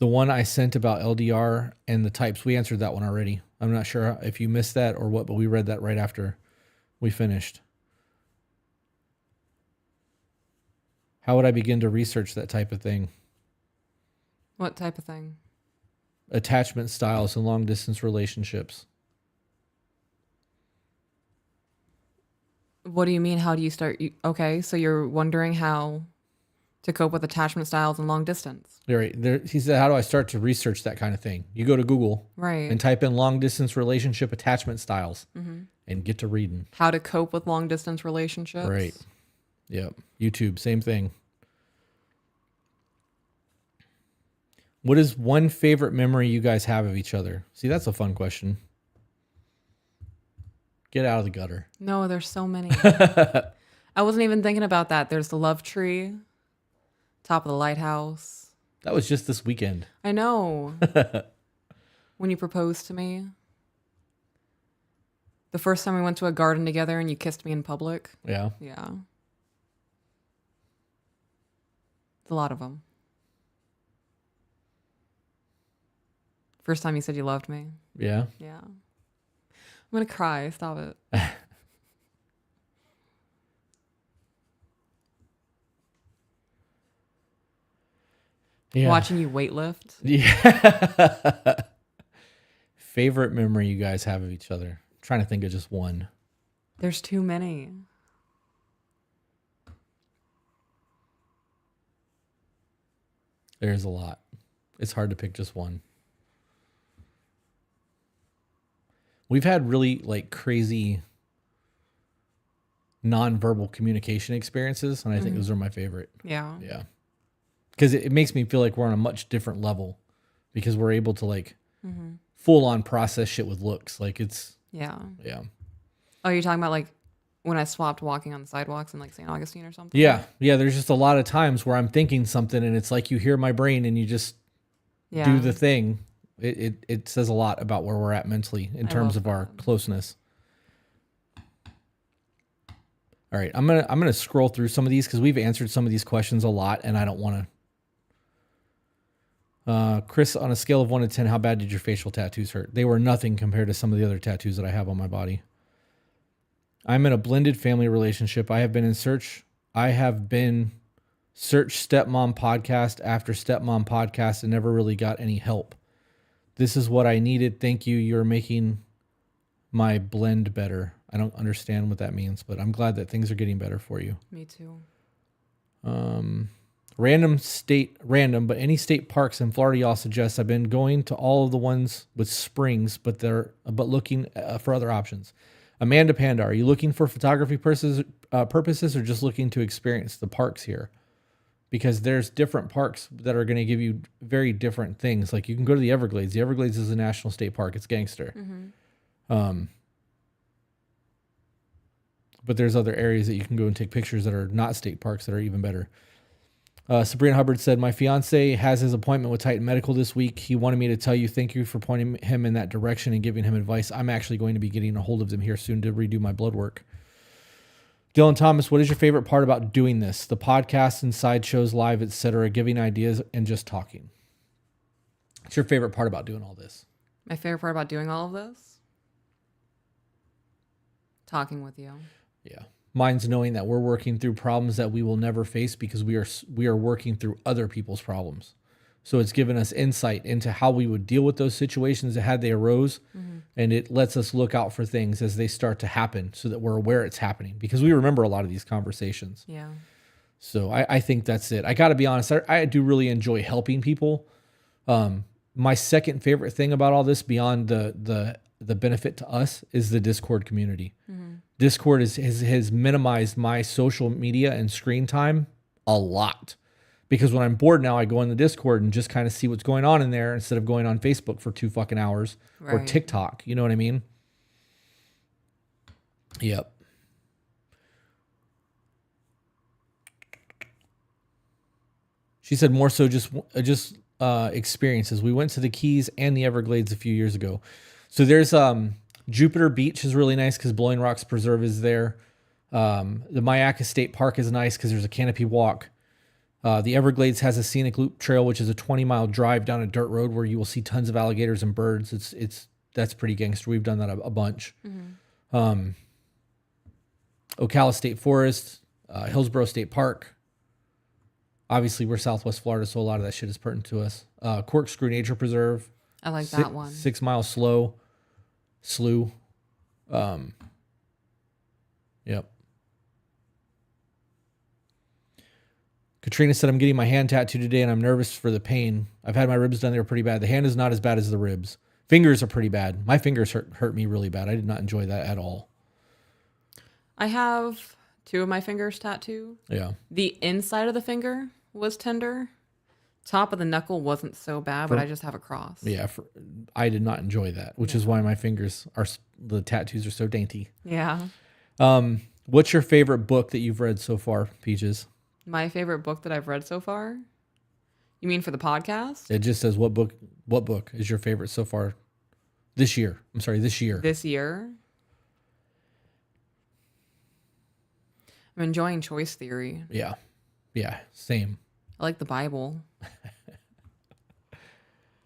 The one I sent about LDR and the types, we answered that one already. I'm not sure if you missed that or what, but we read that right after we finished. How would I begin to research that type of thing? What type of thing? Attachment styles and long distance relationships. What do you mean? How do you start? Okay, so you're wondering how to cope with attachment styles and long distance. There, he said, how do I start to research that kind of thing? You go to Google Right. and type in long distance relationship attachment styles and get to reading. How to cope with long distance relationships. Right. Yep. YouTube, same thing. What is one favorite memory you guys have of each other? See, that's a fun question. Get out of the gutter. No, there's so many. I wasn't even thinking about that. There's the love tree, top of the lighthouse. That was just this weekend. I know. When you proposed to me. The first time we went to a garden together and you kissed me in public. Yeah. Yeah. There's a lot of them. First time you said you loved me. Yeah. Yeah. I'm going to cry. Stop it. Yeah. Watching you weightlift. Yeah. Favorite memory you guys have of each other? I'm trying to think of just one. There's too many. There's a lot. It's hard to pick just one. We've had really like crazy nonverbal communication experiences, and I think those are my favorite. Yeah. Yeah. Because it makes me feel like we're on a much different level because we're able to like full on process shit with looks. Like it's, Yeah. yeah. Oh, you're talking about like when I swapped walking on the sidewalks in like St. Augustine or something? Yeah. Yeah. There's just a lot of times where I'm thinking something and it's like you hear my brain and you just do the thing. It says a lot about where we're at mentally in terms of our closeness. All right. I'm gonna scroll through some of these because we've answered some of these questions a lot and I don't want to. Chris, on a scale of 1 to 10, how bad did your facial tattoos hurt? They were nothing compared to some of the other tattoos that I have on my body. I'm in a blended family relationship. I have been search stepmom podcast after stepmom podcast and never really got any help. This is what I needed. Thank you. You're making my blend better. I don't understand what that means, but I'm glad that things are getting better for you. Me too. Random, but any state parks in Florida y'all suggest. I've been going to all of the ones with springs, but looking for other options. Amanda Panda, are you looking for photography purposes or just looking to experience the parks here? Because there's different parks that are going to give you very different things. Like you can go to the Everglades. The Everglades is a national state park. It's gangster. But there's other areas that you can go and take pictures that are not state parks that are even better. Sabrina Hubbard said, my fiance has his appointment with Titan Medical this week. He wanted me to tell you thank you for pointing him in that direction and giving him advice. I'm actually going to be getting a hold of them here soon to redo my blood work. Dylan Thomas, what is your favorite part about doing this? The podcasts and sideshows, live, etc., giving ideas and just talking. What's your favorite part about doing all this? My favorite part about doing all of this? Talking with you. Yeah. Mine's knowing that we're working through problems that we will never face because we are working through other people's problems. So it's given us insight into how we would deal with those situations that had they arose. And it lets us look out for things as they start to happen so that we're aware it's happening because we remember a lot of these conversations. Yeah. So I think that's it. I got to be honest. I do really enjoy helping people. My second favorite thing about all this beyond the benefit to us is the Discord community. Discord has minimized my social media and screen time a lot because when I'm bored now, I go in the Discord and just kind of see what's going on in there instead of going on Facebook for 2 fucking hours or TikTok. You know what I mean? Yep. She said more so just experiences. We went to the Keys and the Everglades a few years ago. So there's Jupiter Beach is really nice because Blowing Rocks Preserve is there. The Mayaca State Park is nice because there's a canopy walk. The Everglades has a scenic loop trail, which is a 20-mile drive down a dirt road where you will see tons of alligators and birds. That's pretty gangster. We've done that a bunch. Ocala State Forest, Hillsborough State Park. Obviously, we're Southwest Florida, so a lot of that shit is pertinent to us. Corkscrew Nature Preserve. I like that one. 6 Mile Slough. Yep. Katrina said, I'm getting my hand tattooed today and I'm nervous for the pain. I've had my ribs done. They were pretty bad. The hand is not as bad as the ribs. Fingers are pretty bad. My fingers hurt me really bad. I did not enjoy that at all. I have 2 of my fingers tattooed. Yeah. The inside of the finger was tender. Top of the knuckle wasn't so bad, but I just have a cross. Yeah. I did not enjoy that, which is why my the tattoos are so dainty. Yeah. What's your favorite book that you've read so far, Peaches? My favorite book that I've read so far? You mean for the podcast? It just says what book is your favorite so far this year? I'm sorry, this year. This year? I'm enjoying Choice Theory. Yeah. Yeah, same. I like the Bible.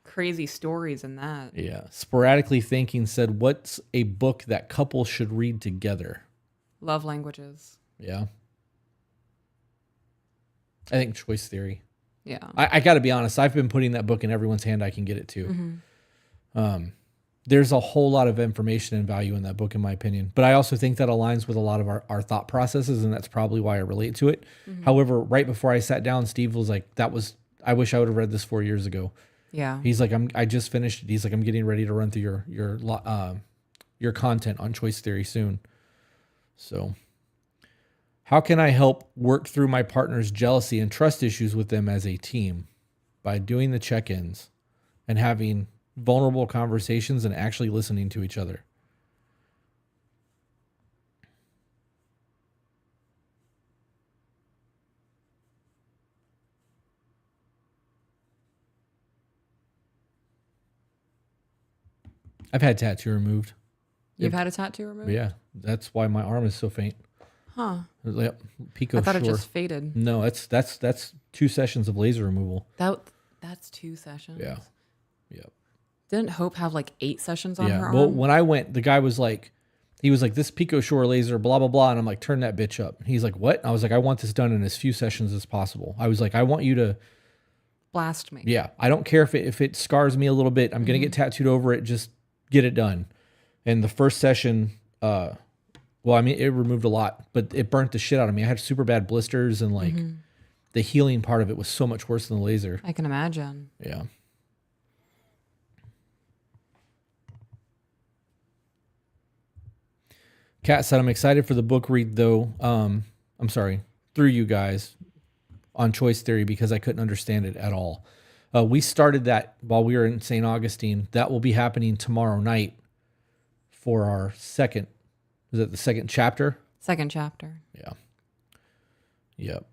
Crazy stories in that. Yeah. Sporadically Thinking said, what's a book that couples should read together? Love Languages. Yeah. I think Choice Theory. Yeah. I got to be honest. I've been putting that book in everyone's hand I can get it to. There's a whole lot of information and value in that book, in my opinion. But I also think that aligns with a lot of our thought processes, and that's probably why I relate to it. However, right before I sat down, Steve was like, I wish I would have read this 4 years ago. Yeah. He's like, I just finished it. He's like, I'm getting ready to run through your content on Choice Theory soon. So, How can I help work through my partner's jealousy and trust issues with them as a team? By doing the check-ins and having vulnerable conversations and actually listening to each other. I've had tattoo removed. You've had a tattoo removed? Yeah, that's why my arm is so faint. Huh. Yep, Pico I thought Shore. it just faded. No, that's 2 sessions of laser removal. That's 2 sessions. Yeah. Yep. Didn't Hope have like 8 sessions on her Well, arm? when I went, the guy was like, this Pico Shore laser, blah, blah, blah. And I'm like, turn that bitch up. He's like, what? I was like, I want this done in as few sessions as possible. I was like, I want you to blast me. Yeah. I don't care if it scars me a little bit. I'm going to get tattooed over it. Just get it done. And the first session, it removed a lot, but it burnt the shit out of me. I had super bad blisters and like the healing part of it was so much worse than the laser. I can imagine. Yeah. Kat said, I'm excited for the book read, though. I'm sorry, through you guys on choice theory because I couldn't understand it at all. We started that while we were in St. Augustine. That will be happening tomorrow night for our second. Is it the second chapter? Second chapter. Yeah. Yep.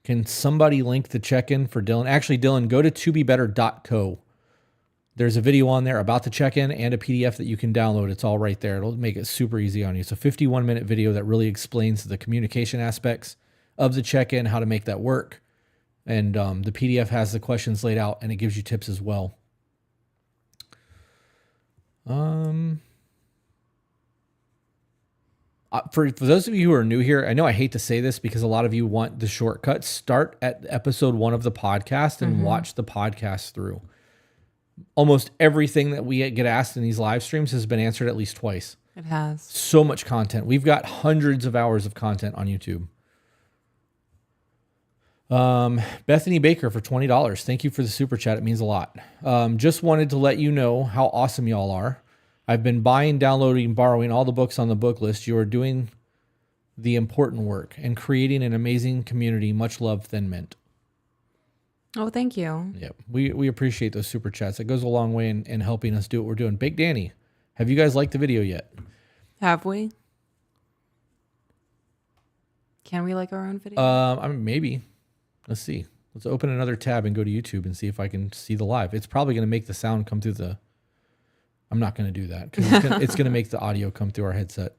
Can somebody link the check-in for Dylan? Actually, Dylan, go to tobebetter.co. There's a video on there about the check-in and a PDF that you can download. It's all right there. It'll make it super easy on you. It's a 51-minute video that really explains the communication aspects of the check-in, how to make that work. And the PDF has the questions laid out, and it gives you tips as well. For those of you who are new here, I know I hate to say this because a lot of you want the shortcuts. Start at episode 1 of the podcast and watch the podcast through. Almost everything that we get asked in these live streams has been answered at least twice. It has. So much content. We've got hundreds of hours of content on YouTube. Bethany Baker for $20. Thank you for the super chat. It means a lot. Just wanted to let you know how awesome y'all are. I've been buying, downloading, borrowing all the books on the book list. You are doing the important work and creating an amazing community. Much love, Thin Mint. Oh, thank you. Yep. We appreciate those super chats. It goes a long way in helping us do what we're doing. Big Danny, have you guys liked the video yet? Have we? Can we like our own video? Maybe. Let's see. Let's open another tab and go to YouTube and see if I can see the live. It's probably going to make the sound come through the... I'm not going to do that because it's going to make the audio come through our headset.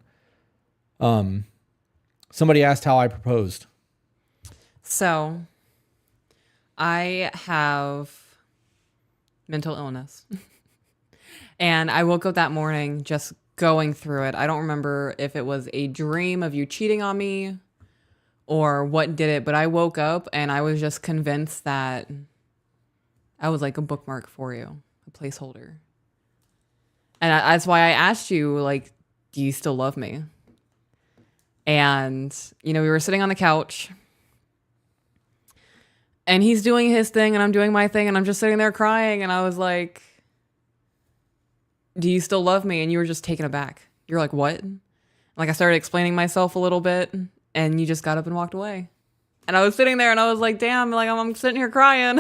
Somebody asked how I proposed. So, I have mental illness. And I woke up that morning just going through it. I don't remember if it was a dream of you cheating on me or what did it, but I woke up and I was just convinced that I was like a bookmark for you, a placeholder. And that's why I asked you, like, do you still love me? And, we were sitting on the couch and he's doing his thing and I'm doing my thing and I'm just sitting there crying. And I was like, do you still love me? And you were just taken aback. You're like, what? Like I started explaining myself a little bit and you just got up and walked away. And I was sitting there and I was like, damn, like I'm sitting here crying.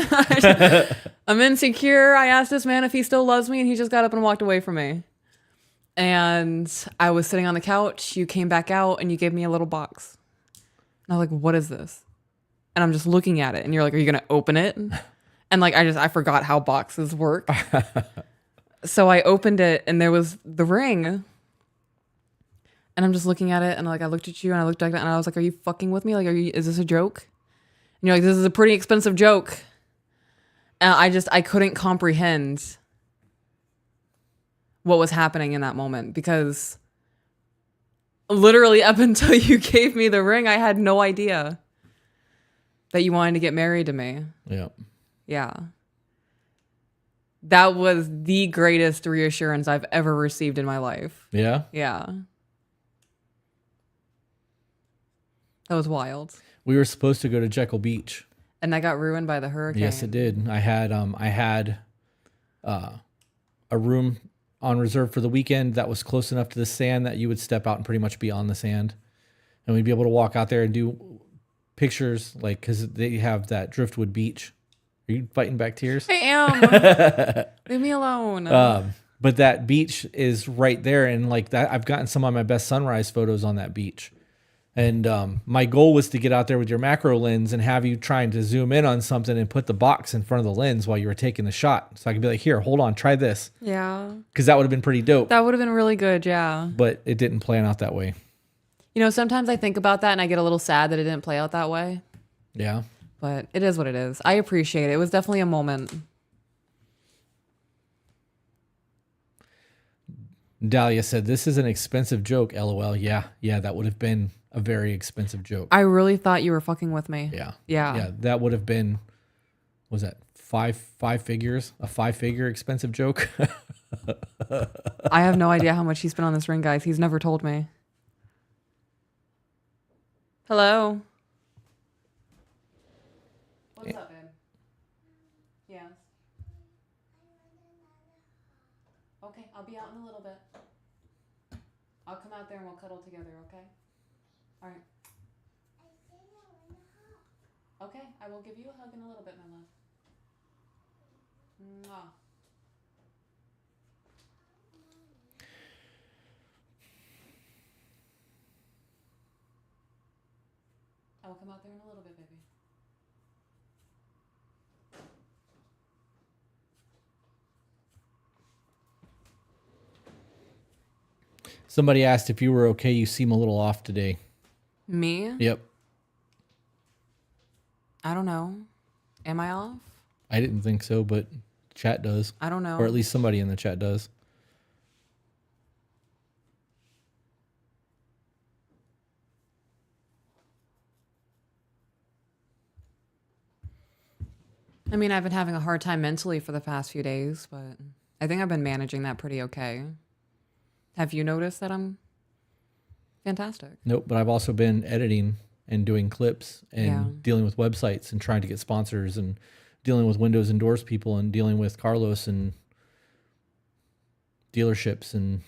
I'm insecure. I asked this man if he still loves me and he just got up and walked away from me. And I was sitting on the couch. You came back out and you gave me a little box. And I was like, what is this? And I'm just looking at it and you're like, are you going to open it? And like, I forgot how boxes work. So I opened it and there was the ring. And I'm just looking at it and like I looked at you and I looked back and I was like, are you fucking with me? Like, is this a joke? And you're like, this is a pretty expensive joke. And I couldn't comprehend what was happening in that moment because literally up until you gave me the ring, I had no idea that you wanted to get married to me. Yeah. Yeah. That was the greatest reassurance I've ever received in my life. Yeah. Yeah. That was wild. We were supposed to go to Jekyll Beach. And that got ruined by the hurricane. Yes, it did. I had a room on reserve for the weekend that was close enough to the sand that you would step out and pretty much be on the sand. And we'd be able to walk out there and do pictures, like, because they have that driftwood beach. Are you fighting back tears? I am. Leave me alone. But that beach is right there. And like that, I've gotten some of my best sunrise photos on that beach. And my goal was to get out there with your macro lens and have you trying to zoom in on something and put the box in front of the lens while you were taking the shot. So I could be like, here, hold on, try this. Yeah. Because that would have been pretty dope. That would have been really good, yeah. But it didn't plan out that way. You know, sometimes I think about that and I get a little sad that it didn't play out that way. Yeah. But it is what it is. I appreciate it. It was definitely a moment. Dahlia said, this is an expensive joke, LOL. Yeah, that would have been a very expensive joke. I really thought you were fucking with me. Yeah, that would have been, what was that, five figures? A 5-figure expensive joke? I have no idea how much he spent on this ring, guys. He's never told me. Hello? What's up, babe? Yes. Okay, I'll be out in a little bit. I'll come out there and we'll cuddle together, okay? All right. Okay, I will give you a hug in a little bit, my love. Mwah. I will come out there in a little bit, baby. Somebody asked if you were okay. You seem a little off today. Me? Yep. I don't know. Am I off? I didn't think so, but chat does. I don't know. Or at least somebody in the chat does. I mean, I've been having a hard time mentally for the past few days, but I think I've been managing that pretty okay. Have you noticed that I'm fantastic? Nope, but I've also been editing and doing clips and dealing with websites and trying to get sponsors and dealing with Windows and Doors people and dealing with Carlos and dealerships. And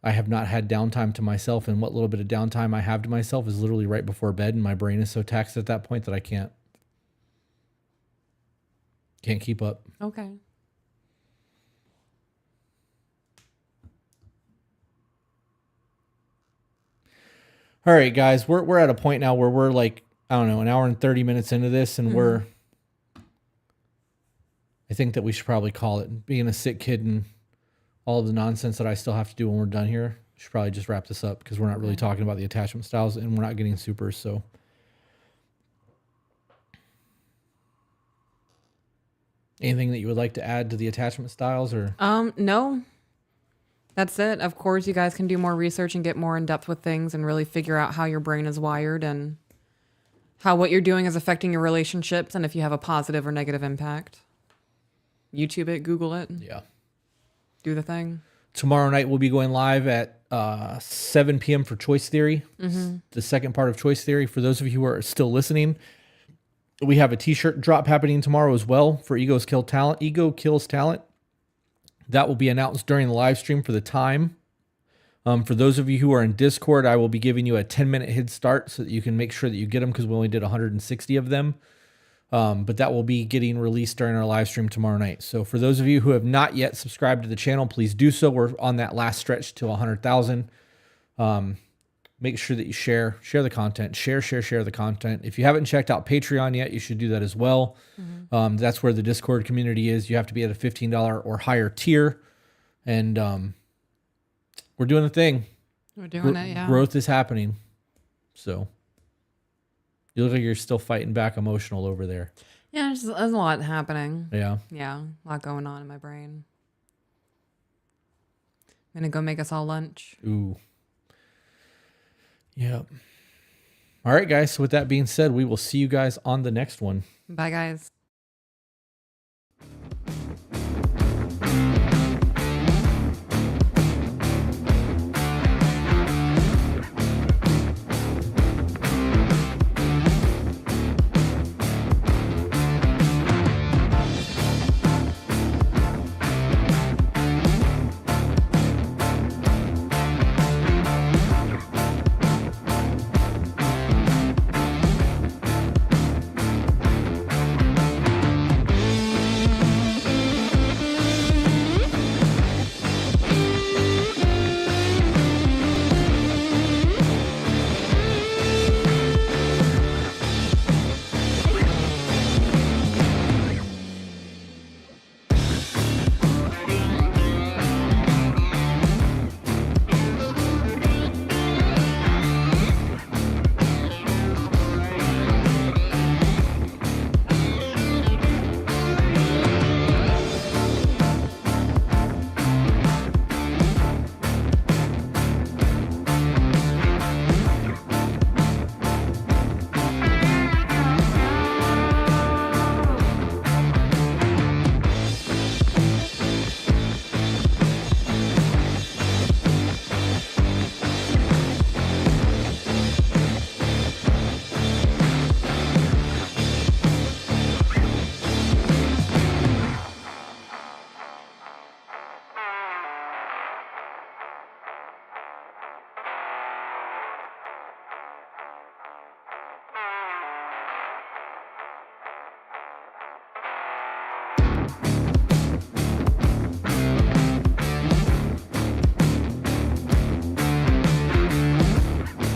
I have not had downtime to myself. And what little bit of downtime I have to myself is literally right before bed. And my brain is so taxed at that point that I can't keep up. Okay. All right, guys, we're at a point now where we're like, I don't know, an hour and 30 minutes into this, and I think that we should probably call it. Being a sick kid and all of the nonsense that I still have to do when we're done here, we should probably just wrap this up because we're not really talking about the attachment styles and we're not getting supers. So, anything that you would like to add to the attachment styles, or? No. That's it. Of course, you guys can do more research and get more in depth with things and really figure out how your brain is wired and how what you're doing is affecting your relationships and if you have a positive or negative impact. YouTube it, Google it. Yeah. Do the thing. Tomorrow night we'll be going live at 7 p.m. for Choice Theory, the second part of Choice Theory. For those of you who are still listening, we have a t-shirt drop happening tomorrow as well for Ego Kills Talent. That will be announced during the live stream for the time. For those of you who are in Discord, I will be giving you a 10-minute head start so that you can make sure that you get them because we only did 160 of them. But that will be getting released during our live stream tomorrow night. So for those of you who have not yet subscribed to the channel, please do so. We're on that last stretch to 100,000. Make sure that you share the content, share the content. If you haven't checked out Patreon yet, you should do that as well. That's where the Discord community is. You have to be at a $15 or higher tier. And we're doing the thing. We're doing it, yeah. Growth is happening. So you look like you're still fighting back emotional over there. Yeah, there's a lot happening. Yeah. Yeah, a lot going on in my brain. I'm going to go make us all lunch. Ooh. Yep. All right, guys. So with that being said, we will see you guys on the next one. Bye, guys.